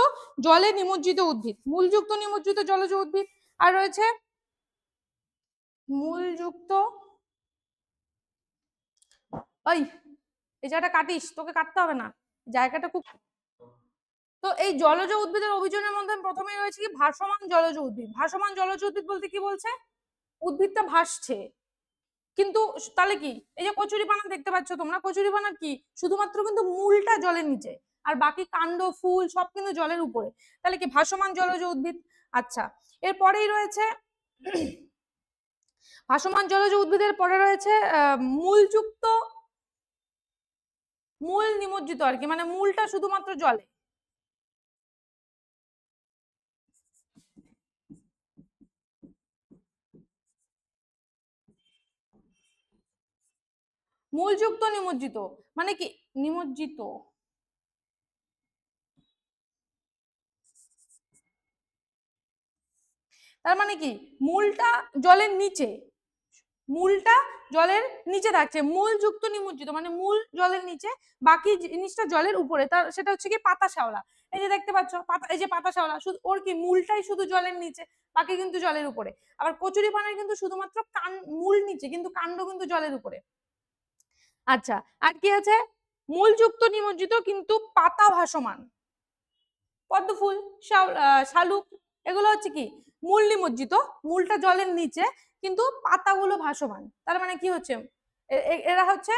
জলে নিমজ্জিত উদ্ভিদ, মূলযুক্ত নিমজ্জিত জলজ উদ্ভিদ। আর রয়েছে মূলযুক্ত, ওই এই জায়গাটা কাটিস, তোকে কাটতে হবে না, জায়গাটা খুব। তো এই জলজ উদ্ভিদের অভিযোজনের মধ্যে প্রথমেই রয়েছে কি ভাসমান জলজ উদ্ভিদ। ভাসমান জলজ উদ্ভিদ বলতে কি বলছে, উদ্ভিদটা ভাসছে, কিন্তু তাহলে কি এই যে কচুরিপানা দেখতে পাচ্ছ তোমরা, কচুরিপানা কি শুধুমাত্র কিন্তু মূলটা জলের নিচে আর বাকি কাণ্ড ফুল সব কিন্তু জলের উপরে, তাহলে কি ভাসমান জলজ উদ্ভিদ। আচ্ছা, এরপরেই রয়েছে ভাসমান জলজ উদ্ভিদের পরে রয়েছে মূলযুক্ত, মূল নিমজ্জিত আর কি, মানে মূলটা শুধুমাত্র জলে, মূলযুক্ত নিমজ্জিত মানে কি নিমজ্জিত, তার মানে কি মূলটা জলের নিচে, মূলটা জলের নিচে থাকছে, মূলযুক্ত নিমজ্জিত মানে মূল জলের নিচে বাকি জিনিসটা জলের উপরে, তার সেটা হচ্ছে কি পাতা শ্যাওলা। এই যে দেখতে পাচ্ছ পাতা, এই যে পাতা শ্যাওলা শুধু ওর কি মূলটাই শুধু জলের নিচে, বাকি কিন্তু জলের উপরে। আবার কচুরিপানার কিন্তু শুধুমাত্র মূল নিচে কিন্তু কাণ্ড কিন্তু জলের উপরে। আচ্ছা, আর কি আছে মূলযুক্ত নিমজ্জিত কিন্তু পাতা ভাসমান, পদ্ম ফুল শালুক এগুলো হচ্ছে কি মূল নিমজ্জিত, মূলটা জলের নিচে কিন্তু পাতাগুলো ভাসমান। তার মানে কি হচ্ছে এরা হচ্ছে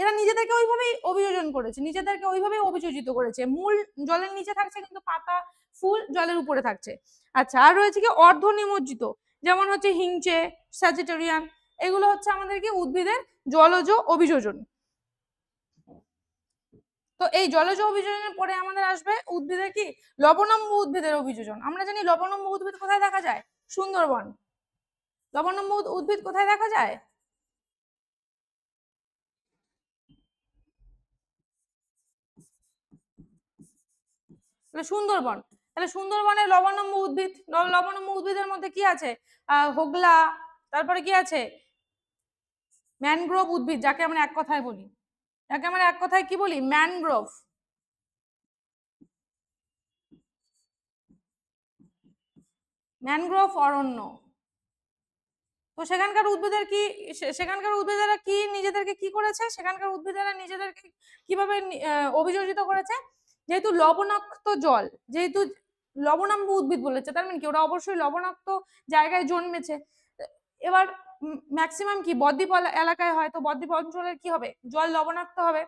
এরা নিজেদেরকে ওইভাবেই অভিযোজন করেছে, নিজেদেরকে ওইভাবেই অভিযোজিত করেছে, মূল জলের নিচে থাকছে কিন্তু পাতা ফুল জলের উপরে থাকছে। আচ্ছা, আর রয়েছে কি অর্ধ নিমজ্জিত, যেমন হচ্ছে হিংচে, স্যাজিটেরিয়ান, এগুলো হচ্ছে আমাদের কি উদ্ভিদের জলজ অভিযোজন। তো এই জলজ অভিযোজনের পরে আমাদের আসবে উদ্ভিদের কি লবণাম্ব উদ্ভিদের অভিযোজন। আমরা জানি লবণাম্ব উদ্ভিদ কোথায় দেখা যায়, সুন্দরবন। লবণাম্ব উদ্ভিদ কোথায় দেখা যায়, সুন্দরবন। তাহলে সুন্দরবনের লবণাম্ব উদ্ভিদ, লবণাম্ব উদ্ভিদের মধ্যে কি আছে হোগলা, তারপরে কি আছে ম্যানগ্রোভ উদ্ভিদ, যাকে আমরা এক কথায় বলি, যাকে আমরা এক কথায় কি বলি ম্যানগ্রোভ, ম্যানগ্রোভ অরণ্য। তো সেখানকার উদ্ভিদের কি, সেখানকার উদ্ভিদেরা কি নিজেদেরকে কি করেছে, সেখানকার উদ্ভিদেরা নিজেদেরকে কিভাবে অভিযোজিত করেছে, যেহেতু লবণাক্ত জল, যেহেতু লবণাম্ব উদ্ভিদ বলেছে তার মানে কি ওরা অবশ্যই লবণাক্ত জায়গায় জন্মেছে। এবার ম্যাক্সিমাম কি বদ্বীপ এলাকায় হয়, তো বদ্বীপ অঞ্চলের কি হবে জল লবণাক্ত হবে।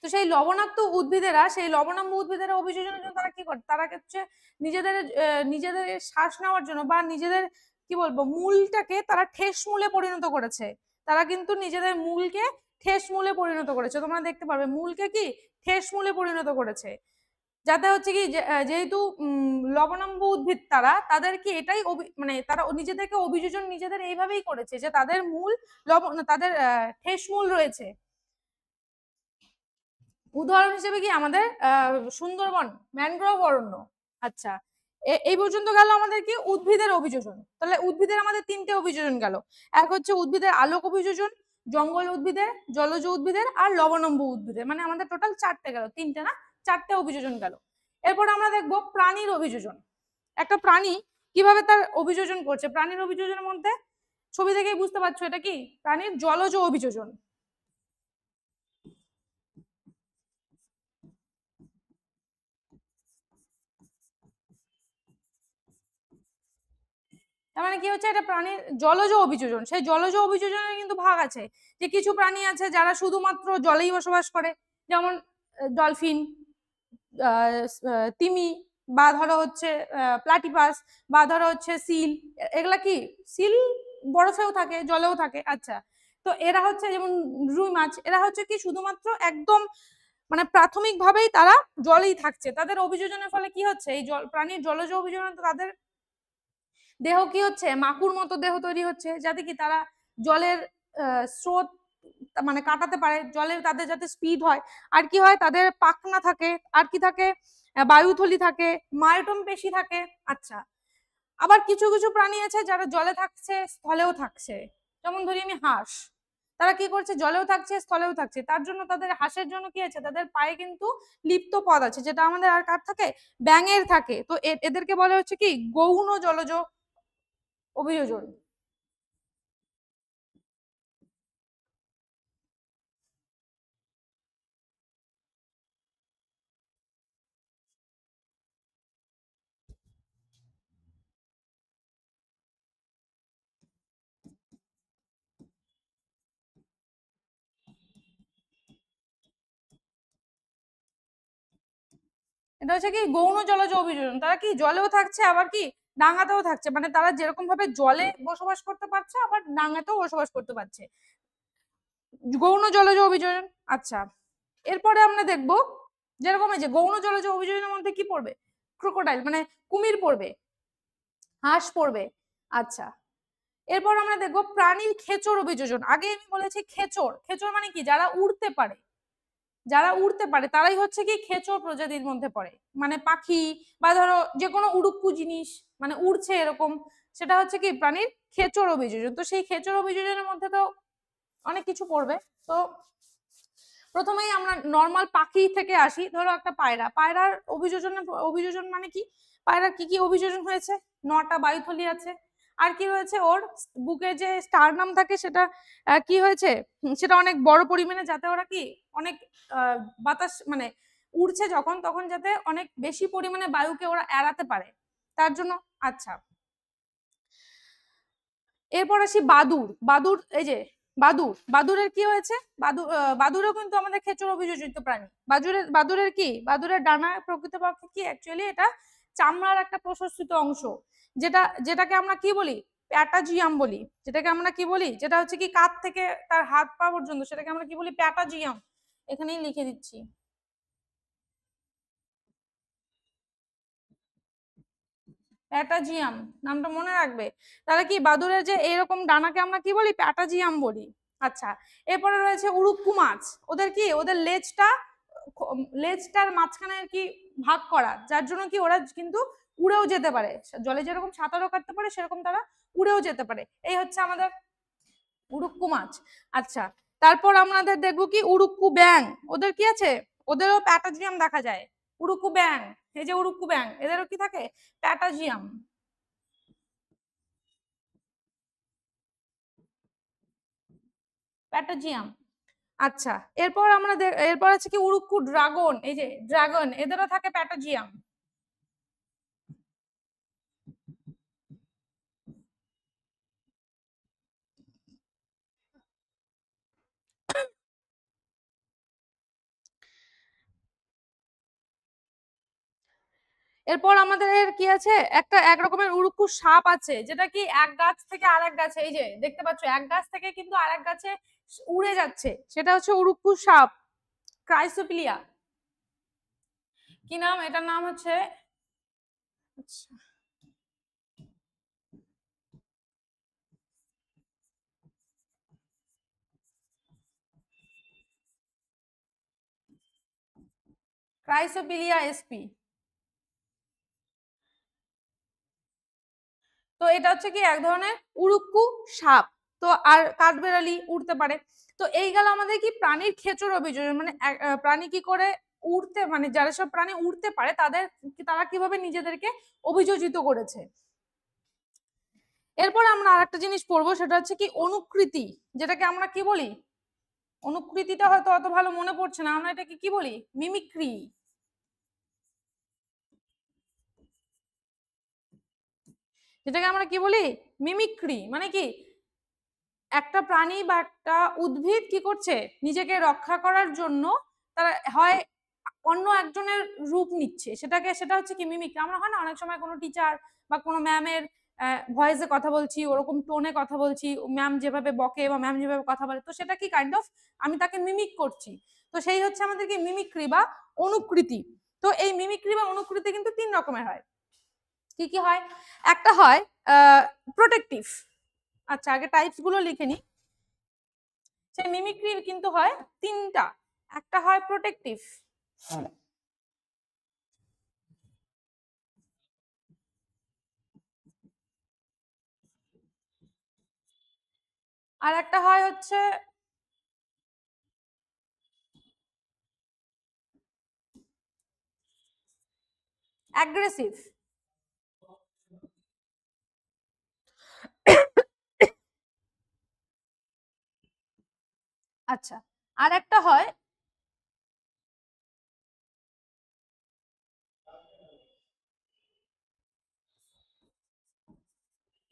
তো সেই লবণাক্ত উদ্ভিদেরা, সেই লবণাম্ব উদ্ভিদেরা অভিযোজনের জন্য তারা কি করে, তারা হচ্ছে নিজেদের শ্বাস নেওয়ার জন্য বা নিজেদের কি বলবো মূলটাকে তারা ঠেস মূলে পরিণত করেছে, তারা কিন্তু নিজেদের মূলকে ঠেস মূলে পরিণত করেছে। তোমরা দেখতে পারবে মূলকে কি ঠেস মূলে পরিণত করেছে, যাতে হচ্ছে কি যেহেতু লবণাম্ব উদ্ভিদ তারা, তাদের কি এটাই মানে তারা নিজেদেরকে অভিযোজন নিজেদের এইভাবেই করেছে যে তাদের মূল তাদের ঠেস মূল রয়েছে। উদাহরণ হিসেবে কি আমাদের সুন্দরবন ম্যানগ্রোভ অরণ্য। আচ্ছা, এই পর্যন্ত গেল আমাদের কি উদ্ভিদের অভিযোজন। তাহলে উদ্ভিদের আমাদের তিনটে অভিযোজন গেল, এক হচ্ছে উদ্ভিদের আলোক অভিযোজন, জঙ্গল উদ্ভিদের, জলজ উদ্ভিদের আর লবণাম্ব উদ্ভিদের, মানে আমাদের টোটাল চারটে গেল, তিনটে না চারটে অভিযোজন গেল। এরপর আমরা দেখব প্রাণীর অভিযোজন। একটা প্রাণী কিভাবে তার অভিযোজন করছে। প্রাণীর অভিযোজনের মধ্যে ছবি থেকেই বুঝতে পারছো এটা কি প্রাণীর জলজ অভিযোজন। তার মানে কি হচ্ছে, এটা প্রাণীর জলজ অভিযোজন। সেই জলজ অভিযোজনের কিন্তু ভাগ আছে, যে কিছু প্রাণী আছে যারা শুধুমাত্র জলেই বসবাস করে, যেমন ডলফিন, তিমি, বা ধরো হচ্ছে প্লাটিপাস, বা ধরো হচ্ছে সিল। এগুলা কি সিল বরফেও থাকে, জলেও থাকে। আচ্ছা, তো এরা হচ্ছে যেমন রুই মাছ, এরা হচ্ছে কি শুধুমাত্র একদম মানে প্রাথমিকভাবেই তারা জলেই থাকছে। তাদের অভিযোজনের ফলে কি হচ্ছে, এই প্রাণীর জলজ অভিযোজন, তাদের দেহ কি হচ্ছে, মাকুর মতো দেহ তৈরি হচ্ছে, যাতে কি তারা জলের স্রোত মানে কাটাতে পারে, জলের তাদের যাতে স্পিড হয়। আর কি হয়, তাদের পাখনা থাকে, আর কি থাকে, বায়ুথলি থাকে, মায়োটম পেশি থাকে। আচ্ছা, আবার কিছু কিছু প্রাণী আছে যারা জলে থাকছে, স্থলেও থাকছে। যেমন ধরি আমি হাঁস, তারা কি করছে, জলেও থাকছে, স্থলেও থাকছে। তার জন্য তাদের হাঁসের জন্য কি আছে, তাদের পায়ে কিন্তু লিপ্ত পদ আছে, যেটা আমাদের আর কার থাকে, ব্যাঙের থাকে। তো এদেরকে বলে হচ্ছে কি গৌণ জলজ অভিযোজন। এটা হচ্ছে কি গৌণ জলজ অভিযোজন। তারা কি জলেও থাকছে, আবার কি ডাঙাতেও থাকছে, মানে তারা যেরকম ভাবে জলে বসবাস করতে পারছে, আবার ডাঙাতেও বসবাস করতে পারছে, গৌণ জলজ অভিযোজন। আচ্ছা, এরপরে আমরা দেখব যেরকম এই যে গৌণ জলজ অভিযোজনের মধ্যে কি পড়বে, ক্রোকোডাইল মানে কুমির পড়বে, হাঁস পড়বে। আচ্ছা, এরপর আমরা দেখব প্রাণীর খেচর অভিযোজন। আগে আমি বলেছি খেচর, খেচর মানে কি যারা উড়তে পারে, যারা উড়তে পারে তারাই হচ্ছে কি খেচর প্রজাতির মধ্যে পড়ে। মানে পাখি বা ধরো যে কোনো উড়ুক্কু জিনিস মানে উড়ছে এরকম, সেটা হচ্ছে কি প্রাণীর খেচর অভিযোজন। তো সেই খেচর অভিযোজনের মধ্যে তো অনেক কিছু পড়বে। তো প্রথমেই আমরা নর্মাল পাখি থেকে আসি। ধরো একটা পায়রা, পায়রার অভিযোজন মানে কি, পায়রার কি কি অভিযোজন হয়েছে, 9টা বায়ুথলি আছে। আর কি হয়েছে, ওর বুকে যে স্টারনাম থাকে সেটা কি হয়েছে, সেটা অনেক বড় পরিমাণে, যাতে ওরা কি অনেক বাতাস মানে উড়ছে যখন, তখন যাতে অনেক বেশি পরিমাণে বায়ুকে ওরা এড়াতে পারে, তার জন্য। আচ্ছা, এরপর আসি বাদুড়। বাদুড়, এই যে বাদুড়, বাদুড়ের কি হয়েছে, বাদুড়ও কিন্তু আমাদের খেচর অভিযোজিত প্রাণী। বাদুড়ের কি, বাদুড়ের ডানা প্রকৃতপক্ষে কি অ্যাকচুয়ালি এটা চামড়ার একটা প্রশস্তিত অংশ, যেটাকে আমরা কি বলি, প্যাটাজিয়াম বলি। যেটাকে আমরা কি বলি, যেটা হচ্ছে কি কাঁধ থেকে তার হাত পা পর্যন্ত, সেটাকে আমরা কি বলি, প্যাটাজিয়াম। এখানেই লিখে দিচ্ছি। প্যাটাজিয়াম নামটা মনে রাখবে। তাহলে কি বাদুড়ের যে এরকম ডানাকে আমরা কি বলি, প্যাটাজিয়াম বলি। আচ্ছা, এরপরে রয়েছে উড়ুক্কু মাছ। ওদের কি, ওদের লেজটার মাঝখানে কি ভাগ করা, যার জন্য কি ওরা কিন্তু উড়েও যেতে পারে, জলে যেরকম সাঁতারও কাটতে পারে সেরকম তারা উড়েও যেতে পারে। এই হচ্ছে আমাদের উড়ুক্কু মাছ। আচ্ছা, তারপর আমাদের দেখবো কি উড়ুক্কু ব্যাং। ওদের কি আছে, ওদেরও প্যাটাজিয়াম দেখা যায়। উড়ুক্কু ব্যাং, এই যে উড়ুক্কু ব্যাং, এদেরও কি থাকে, প্যাটাজিয়াম। প্যাটাজিয়াম। আচ্ছা, এরপর আছে কি উড়ুক্কু ড্রাগন। এই যে ড্রাগন, এদেরও থাকে প্যাটাজিয়াম। এরপর আমাদের কি আছে, এক রকমের উড়ুক্কু সাপ আছে, যেটা কি এক গাছ থেকে আরেক গাছে, এই যে দেখতে পাচ্ছ এক গাছ থেকে কিন্তু আরেক গাছে উড়ে যাচ্ছে, সেটা হচ্ছে উড়ুক্কু সাপ, ক্রাইসোপিলিয়া। কি নাম, এটার নাম হচ্ছে, আচ্ছা, ক্রাইসোপিলিয়া এসপি। তো এটা হচ্ছে কি এক ধরনের উড়ুক্কু সাপ। তো আর কাঠবেড়ালি উড়তে পারে। তো এই গেল আমাদের কি প্রাণীর খেচর অভিযোজন, মানে প্রাণী কি করে উড়তে মানে যারা সব প্রাণী উড়তে পারে তারা কিভাবে নিজেদেরকে অভিযোজিত করেছে। এরপর আমরা আরেকটা জিনিস পড়বো, সেটা হচ্ছে কি অনুকৃতি, যেটাকে আমরা কি বলি, অনুকৃতিটা হয়তো অত ভালো মনে পড়ছে না, আমরা এটাকে কি বলি, মিমিক্রি। যেটাকে আমরা কি বলি, মিমিক্রি। মানে কি, একটা প্রাণী বা একটা উদ্ভিদ কি করছে, নিজেকে রক্ষা করার জন্য তারা হয় অন্য একজনের রূপ নিচ্ছে, সেটা হচ্ছে কি মিমিক্রি। আমরা হয় না অনেক সময় কোনো টিচার বা কোনো ম্যামের ভয়েসে কথা বলছি, ওরকম টোনে কথা বলছি, ম্যাম যেভাবে বকে বা ম্যাম যেভাবে কথা বলে, তো সেটা কি কাইন্ড অফ আমি তাকে মিমিক করছি। তো সেই হচ্ছে আমাদের কি মিমিক্রি বা অনুকৃতি। তো এই মিমিক্রি বা অনুকৃতি কিন্তু 3 রকমের হয়। কি কি হয়, একটা হয় প্রোটেক্টিভ। আচ্ছা, আগে টাইপস গুলো লিখে নি। সেই মিমিক্রি কিন্তু হয় 3টা। একটা হয় প্রোটেক্টিভ, আর একটা হয় হচ্ছে অ্যাগ্রেসিভ। আচ্ছা, আর একটা হয়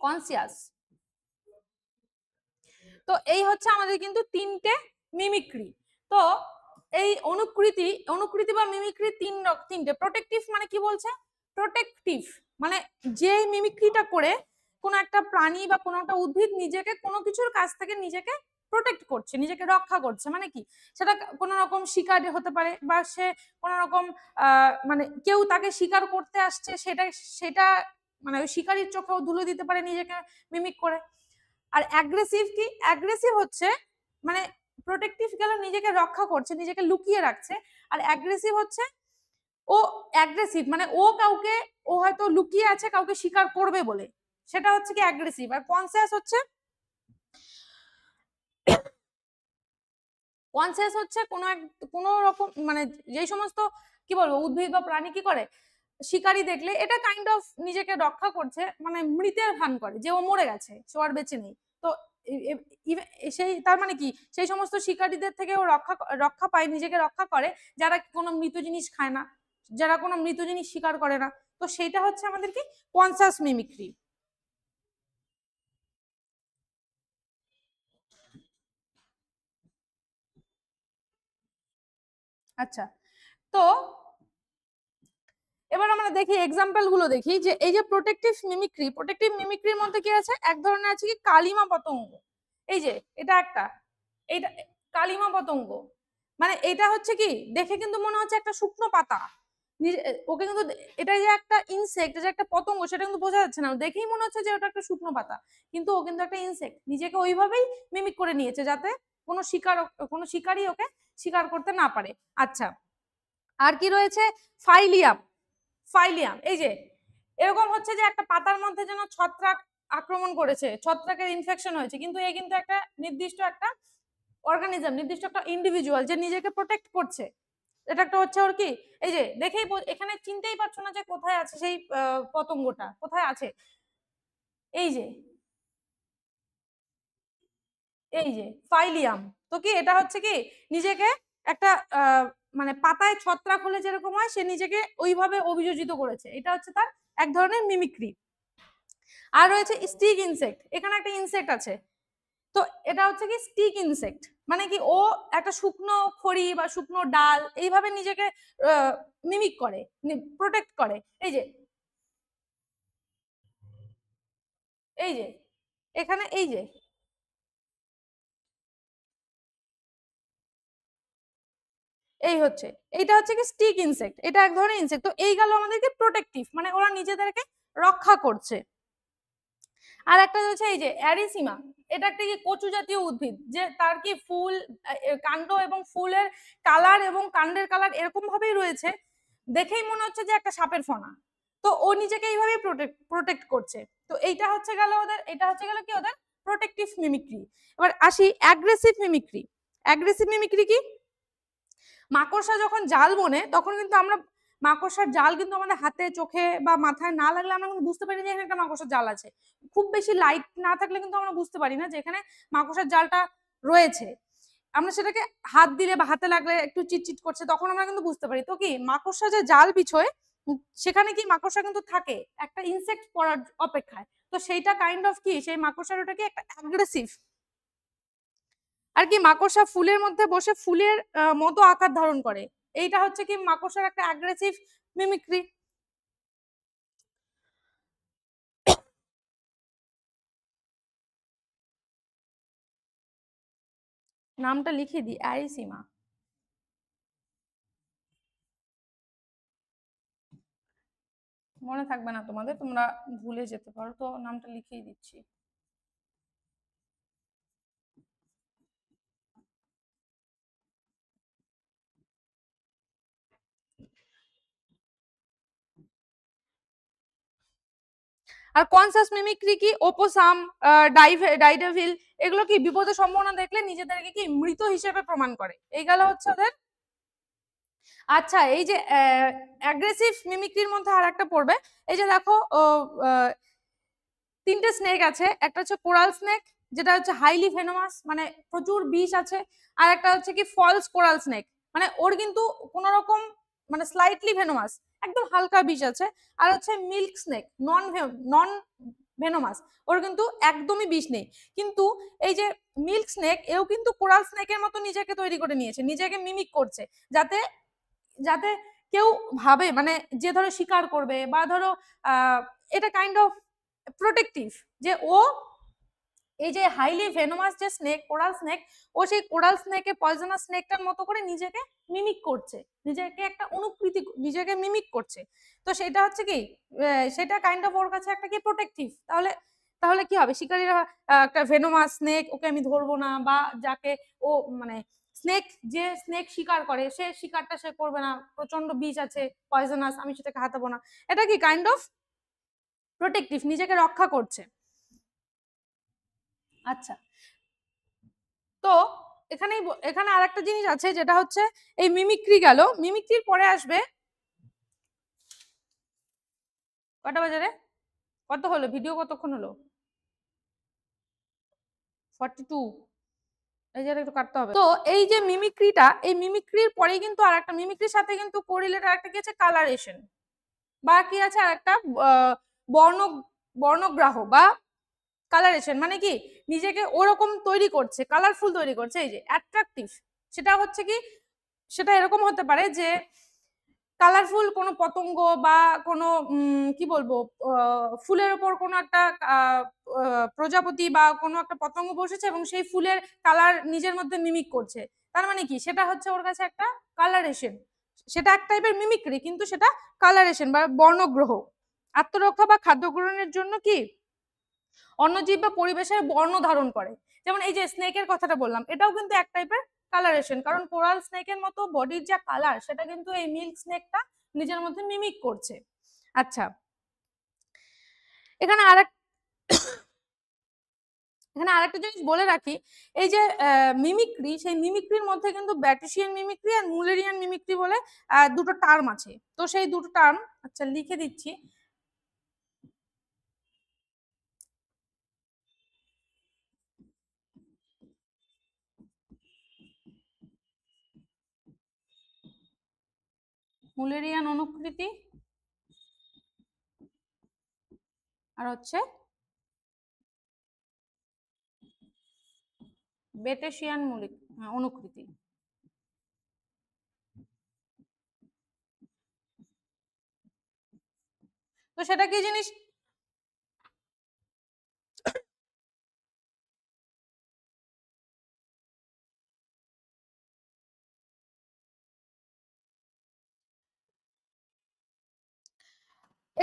কনসিয়াস। তো এই হচ্ছে আমাদের কিন্তু 3টে মিমিক্রি। তো এই অনুকৃতি বা মিমিক্রি 3টে। প্রোটেক্টিভ মানে কি বলছে, প্রোটেক্টিভ মানে যে মিমিক্রিটা করে কোন একটা প্রাণী বা কোন একটা উদ্ভিদ নিজেকে কোনো কিছুর কাছ থেকে নিজেকে প্রোটেক্ট করছে, নিজেকে রক্ষা করছে। মানে কি, সেটা কোন রকম শিকার হতে পারে, বা সে কোন রকম মানে কেউ তাকে শিকার করতে আসছে, সেটা মানে ওই শিকারীর চোখেও ধুলো দিতে পারে নিজেকে মিমিক করে। আর অ্যাগ্রেসিভ কি, অ্যাগ্রেসিভ হচ্ছে মানে প্রোটেক্টিভ গেল নিজেকে রক্ষা করছে, নিজেকে লুকিয়ে রাখছে। আর অ্যাগ্রেসিভ হচ্ছে ও অ্যাগ্রেসিভ মানে ও হয়তো লুকিয়ে আছে কাউকে শিকার করবে বলে, সেটা হচ্ছে কি অ্যাগ্রেসিভ। আর কনসিয়াস হচ্ছে কোনো রকম মানে যেই সমস্ত কি বলবো উদ্ভিদ বা প্রাণী কি করে, শিকারী দেখলে এটা কাইন্ড অফ নিজেকে রক্ষা করছে, মানে মৃতের ভান করে যে ও মরে গেছে, সে আর বেঁচে নেই। তো সেই তার মানে কি, সেই সমস্ত শিকারীদের থেকে ও রক্ষা পায়, নিজেকে রক্ষা করে, যারা কোনো মৃত জিনিস খায় না, যারা কোনো মৃত জিনিস শিকার করে না। তো সেইটা হচ্ছে আমাদের কি কনসাস মিমিক্রি। আচ্ছা, তো এবার আমরা দেখি এক্সাম্পল গুলো দেখি, যে এই যে প্রোটেক্টিভ মিমিক্রির মধ্যে কি আছে, এক ধরনের আছে কি কালিমা পতঙ্গ। এই যে এটা একটা, এইটা কালিমা পতঙ্গ, মানে এটা হচ্ছে কি, দেখে কিন্তু মনে হচ্ছে একটা শুকনো পাতা, ওকে কিন্তু এটা যে একটা ইনসেক্ট, যে একটা পতঙ্গ, সেটা কিন্তু বোঝা যাচ্ছে না, দেখেই মনে হচ্ছে যে ওটা একটা শুকনো পাতা, কিন্তু ও কিন্তু একটা ইনসেক্ট, নিজেকে ওইভাবেই মিমিক করে নিয়েছে যাতে কোনো শিকারী ওকে শিকার করতে না পারে। আচ্ছা, আর কি রয়েছে, ফাইলিয়াম। এই যে এরকম হচ্ছে যে একটা পাতার মধ্যে যেন ছত্রাক আক্রমণ করেছে, ছত্রাকের ইনফেকশন হয়েছে, কিন্তু এ কিন্তু একটা নির্দিষ্ট একটা অর্গানিজম, নির্দিষ্ট একটা ইন্ডিভিজুয়াল যে নিজেকে প্রোটেক্ট করছে। এটা একটা হচ্ছে ওর কি, এই যে দেখেই এখানে চিনতেই পারছো না যে কোথায় আছে সেই পতঙ্গটা, কোথায় আছে, এই যে ফাইলিয়াম। তো কি এটা হচ্ছে কি, নিজেকে একটা মানে পাতায় ছত্রাক হলে যেরকম হয়, সে নিজেকে ওইভাবে অভিযোজিত করেছে, এটা হচ্ছে তার এক ধরনের মিমিক্রি। আর রয়েছে স্টিক ইনসেক্ট, এখানে একটা ইনসেক্ট আছে, তো এটা হচ্ছে কি স্টিক ইনসেক্ট, মানে কি ও একটা শুকনো খড়ি বা শুকনো ডাল এইভাবে নিজেকে মিমিক করে, প্রোটেক্ট করে। এই যে এখানে এই হচ্ছে, এইটা হচ্ছে কি স্টিক ইনসেক্ট, এটা এক ধরনের ইনসেক্ট। তো এই গেল আমাদেরকে প্রোটেক্টিভ, মানে ওরা নিজেদেরকে রক্ষা করছে। আর একটা হচ্ছে এই যে অ্যারিসিমা, এটা একটা কি কচু জাতীয় উদ্ভিদ, যে তার কি ফুল, কাণ্ড এবং ফুলের কালার এবং কাণ্ডের কালার এরকম ভাবেই রয়েছে, দেখেই মনে হচ্ছে যে একটা সাপের ফনা। তো ও নিজেকে এইভাবেই প্রোটেক্ট করছে। তো এইটা হচ্ছে গেল ওদের, এটা হচ্ছে গেল কি ওদের প্রোটেক্টিভ মিমিক্রি। এবার আসি অ্যাগ্রেসিভ মিমিক্রি। অ্যাগ্রেসিভ মিমিক্রি কি, মাকড়সা যখন জাল বনে তখন কিন্তু আমরা মাকড়সার জাল কিন্তু আমাদের হাতে চোখে বা মাথায় না লাগলে আমরা কিন্তু বুঝতে পারি যে এখানে একটা মাকড়সার জাল আছে। খুব বেশি লাইট না থাকলে কিন্তু আমরা বুঝতে পারি না যে এখানে মাকড়সার জালটা রয়েছে। আমরা সেটাকে হাত দিলে বা হাতে লাগলে একটু চিটচিট করছে তখন আমরা কিন্তু বুঝতে পারি। তো কি মাকড়সা যে জাল বিছোয় সেখানে কি মাকড়সা কিন্তু থাকে একটা ইনসেক্ট পড়ার অপেক্ষায়। তো সেইটা কাইন্ড অফ কি সেই মাকড়সার ওটা কি একটা অ্যাগ্রেসিভ আর কি মাকড়সা ফুলের মধ্যে বসে ফুলের মতো আকার ধারণ করে। এইটা হচ্ছে কি মাকড়সার একটা অ্যাগ্রেসিভ মিমিক্রি। নামটা লিখে দিই অ্যারিসিমা। মনে থাকবে না তোমাদের, তোমরা ভুলে যেতে পারো, তো নামটা লিখেই দিচ্ছি। আর কনসাস মিমিক্রি কি ওপোসাম, ডাইডেভিল এগুলো কি বিপদের সম্ভাবনা দেখলে নিজেদেরকে কি মৃত হিসেবে প্রমাণ করে। এই গেল হচ্ছে ওদের। আচ্ছা এই যে অ্যাগ্রেসিভ মিমিক্রির মধ্যে আর একটা পড়বে। এই যে দেখো তিনটে স্নেক আছে, একটা হচ্ছে কোরাল স্নেক যেটা হচ্ছে হাইলি ভেনোমাস মানে প্রচুর বিষ আছে, আর একটা হচ্ছে কি ফলস কোরাল স্নেক মানে ওর কিন্তু কোন রকম মানে স্লাইটলি ভেনোমাস একদম হালকা বিষ আছে, আর হচ্ছে মিল্ক স্নেক নন ভেনোমাস ওর কিন্তু একদমই বিষ নেই। কিন্তু এই যে মিল্ক স্নেক এও কিন্তু কোরাল স্নেকের মতো নিজেকে তৈরি করে নিয়েছে, নিজেকে মিমিক করছে যাতে যাতে কেউ ভাবে মানে যে ধরো শিকার করবে বা ধরো এটা কাইন্ড অফ প্রোটেক্টিভ যে ও এই যে হাইলি ভেনোমাস যে স্নেক কোরাল স্নেক ও সেই কোরাল স্নেকে পয়জনাস স্নেকটার মতো করে নিজেকে মিমিক করছে, নিজেকে একটা অনুকৃতি নিজেকে মিমিক করছে। তো সেটা হচ্ছে কি সেটা কাইন্ড অফ ওর কাছে একটা কি প্রোটেক্টিভ। তাহলে তাহলে কি হবে শিকারীরা একটা ভেনোমাস স্নেক ওকে আমি ধরবো না, বা যাকে ও মানে স্নেক যে স্নেক শিকার করে সে শিকারটা সে করবে না, প্রচন্ড বিষ আছে পয়জনাস আমি সেটাকে হাতাবো না, এটা কি কাইন্ড অফ প্রোটেক্টিভ নিজেকে রক্ষা করছে। আচ্ছা তো এখানে আরেকটা জিনিস আছে যেটা হচ্ছে এই মিমিক্রি গেল, মিমিক্রির পরে আসবে কটা বাজে রে, কত হলো ভিডিও কতক্ষণ হলো 42, এই যে একটু কাটতে হবে। তো এই যে মিমিক্রিটা এই মিমিক্রির পরেই কিন্তু আরেকটা মিমিক্রির সাথে কিন্তু কোরিলেটেড আরেকটা কি আছে কালারেশন, বা কি আছে আরেকটা বর্ণ বর্ণগ্রাহ বা কালারেশন মানে কি নিজেকে ওরকম তৈরি করছে কালারফুল তৈরি করছে এই যে অ্যাট্রাকটিভ। সেটা হচ্ছে কি সেটা এরকম হতে পারে যে কালারফুল কোনো পতঙ্গ বা কোনো কি বলবো ফুলের ওপর কোনো একটা প্রজাপতি বা কোনো একটা পতঙ্গ বসেছে এবং সেই ফুলের কালার নিজের মধ্যে মিমিক করছে, তার মানে কি সেটা হচ্ছে ওর কাছে একটা কালারেশন, সেটা এক টাইপের মিমিক্রি কিন্তু সেটা কালারেশন বা বর্ণগ্রহ। আত্মরক্ষা বা খাদ্য গ্রহণের জন্য কি অন্নজীব বা পরিবেশের বর্ণ ধারণ করে, যেমন এই যে স্নেকের কথাটা বললাম এটাও কিন্তু এক টাইপের কালারেশন, কারণ কোরাল স্নেকের মতো বডির যা কালার সেটা কিন্তু এই মিল্ক স্নেকটা নিজের মধ্যে মিমিক করছে। আচ্ছা এখানে আরেকটা জিনিস বলে রাখি, এই যে মিমিক্রি সেই মিমিক্রির মধ্যে কিন্তু ব্যাটিশিয়ান মিমিক্রি আর মুলেরিয়ান মিমিক্রি বলে দুটো টার্ম আছে। তো সেই দুটো টার্ম আচ্ছা লিখে দিচ্ছি। মুলেরিয়ান অনুকৃতি আর হচ্ছে বেটেশিয়ান অনুকৃতি। তো সেটা কি জিনিস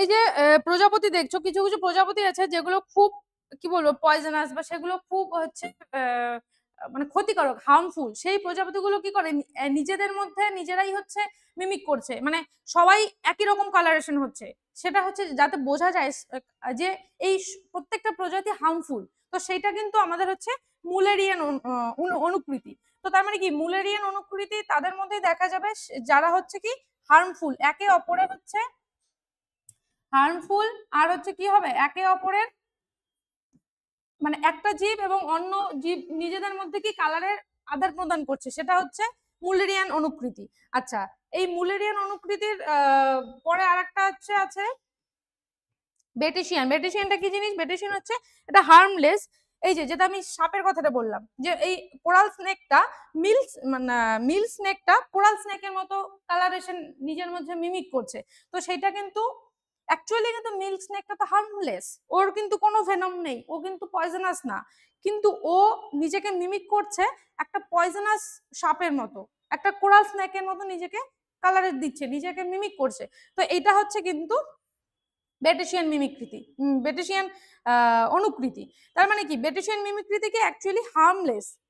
এই যে প্রজাপতি দেখছো কিছু কিছু প্রজাপতি আছে যেগুলো খুব কি বলবো পয়জনাস বা সেগুলো খুব হচ্ছে মানে ক্ষতিকারক হার্মফুল, সেই প্রজাপতিগুলো কি করে নিজেদের মধ্যে নিজেরাই হচ্ছে মিমিক করছে, মানে সবাই একই রকম কালারেশন হচ্ছে, সেটা হচ্ছে যাতে বোঝা যায় যে এই প্রত্যেকটা প্রজাতি হার্মফুল। তো সেইটা কিন্তু আমাদের হচ্ছে মুলেরিয়ান অনুকৃতি। তো তার মানে কি মুলেরিয়ান অনুকৃতি তাদের মধ্যে দেখা যাবে যারা হচ্ছে কি হার্মফুল, একে অপরের হচ্ছে হার্মফুল, আর হচ্ছে কি হবে একে অপরের মানে একটা জীব এবং অন্য জীব নিজেদের মধ্যে কি কালারের আদান প্রদান করছে, সেটা হচ্ছে মুলেরিয়ান অনুকৃতি। আচ্ছা, এই মুলেরিয়ান অনুকৃতির পরে আরেকটা হচ্ছে আছে বেটিশিয়ান। বেটিশিয়ানটা কি জিনিস? বেটিশিয়ান হচ্ছে এটা হার্মলেস। এই যে যেটা আমি সাপের কথাটা বললাম, যে এই কোরাল স্নেকটা মিল স্নেকটা কোরাল স্নেকের মতো কালারেশন নিজের মধ্যে মিমিক করছে। তো সেটা কিন্তু অ্যাকচুয়ালি কিন্তু মিল্ক স্নেকটা তো হার্মলেস, ওর কিন্তু কোনো ভেনম নেই, ও কিন্তু পয়জনাস না, কিন্তু ও নিজেকে মিমিক করছে একটা পয়জনাস সাপের মতো, একটা কোরাল স্নেকের মতো নিজেকে কালারের দিচ্ছে, নিজেকে মিমিক করছে। তো এটা হচ্ছে কিন্তু বেটিশিয়ান মিমিক্রিতি, বেটিশিয়ান অনুকৃতি। তার মানে কি বেটিশিয়ান মিমিক্রিতিকে অ্যাকচুয়ালি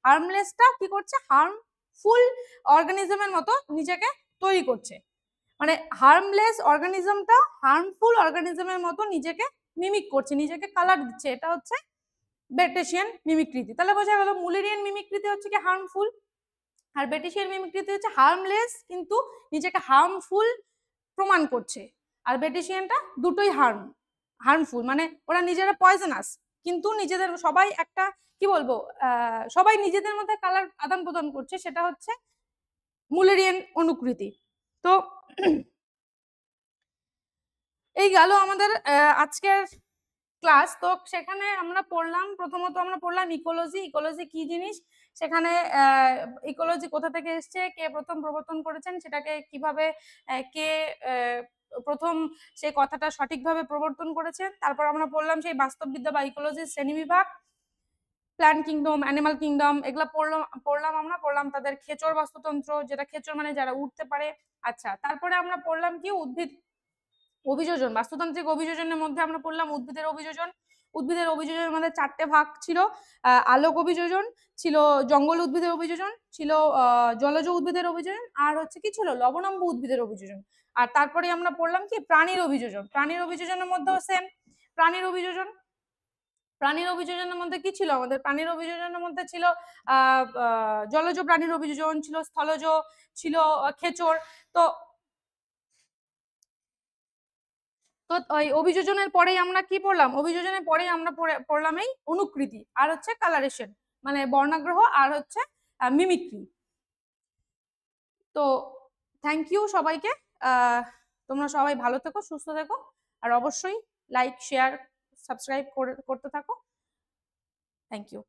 হার্মলেসটা কি করছে, হার্মফুল অর্গানিজমের মতো নিজেকে তৈরি করছে, মানে হার্মলেস অর্গানিজমটা হার্মফুল অর্গানিজমের মতো নিজেকে মিমিক করছে, নিজেকে কালার দিচ্ছে, এটা হচ্ছে বেটিশিয়ান মিমিক্রিতি। তাহলে বোঝা গেল মুলেরিয়ান মিমিক্রিতি হচ্ছে কি হার্মফুল, আর বেটিশিয়ান মিমিক্রিতি হচ্ছে হার্মলেস কিন্তু নিজেকে হার্মফুল প্রমাণ করছে। আর বেটিশিয়ানটা দুটোই হার্মফুল, মানে ওরা নিজেরা পয়জনাস কিন্তু নিজেদের সবাই একটা কি বলবো সবাই নিজেদের মধ্যে কালার আদান প্রদান করছে, সেটা হচ্ছে মুলেরিয়ান অনুকৃতি। তো এই গেল আমাদের আজকের ক্লাস। তো সেখানে আমরা পড়লাম, প্রথমত আমরা পড়লাম ইকোলজি। ইকোলজি কি জিনিস, সেখানে ইকোলজি কোথা থেকে এসছে, কে প্রথম প্রবর্তন করেছেন, সেটাকে কিভাবে কে প্রথম সেই কথাটা সঠিকভাবে প্রবর্তন করেছেন। তারপর আমরা পড়লাম সেই বাস্তববিদ্যা বা ইকোলজির শ্রেণীবিভাগ, প্ল্যান্ট কিংডম, অ্যানিমাল কিংডম, এগুলো পড়লাম তাদের খেচর বাস্তুতন্ত্র, যেটা খেচর মানে যারা উঠতে পারে। আচ্ছা, তারপরে আমরা পড়লাম কি উদ্ভিদ অভিযোজন, বাস্তুতান্ত্রিক অভিযোজনের মধ্যে আমরা পড়লাম উদ্ভিদের অভিযোজন। উদ্ভিদের অভিযোজনের মধ্যে 4টে ভাগ ছিল, আলোক অভিযোজন ছিল, জঙ্গল উদ্ভিদের অভিযোজন ছিল, জলজ উদ্ভিদের অভিযোজন, আর হচ্ছে কি ছিল লবণাম্ব উদ্ভিদের অভিযোজন। আর তারপরে আমরা পড়লাম কি প্রাণীর অভিযোজন। প্রাণীর অভিযোজনের মধ্যেও সেম প্রাণীর অভিযোজন। প্রাণীর অভিযোজনের মধ্যে কি ছিল আমাদের, প্রাণীর অভিযোজনের মধ্যে ছিল জলজ প্রাণীর অভিযোজন ছিল, স্থলজ ছিল, খেচর। তো তো ওই অভিযোজনের পরেই আমরা কি পড়লাম, অভিযোজনের পরেই আমরা পড়লাম এই অনুকৃতি আর হচ্ছে কালারেশন, মানে বর্ণাগ্রহ আর হচ্ছে মিমিক্রি। তো থ্যাংক ইউ সবাইকে, তোমরা সবাই ভালো থেকো, সুস্থ থেকো, আর অবশ্যই লাইক শেয়ার সাবস্ক্রাইব করতে থাকো। Thank you.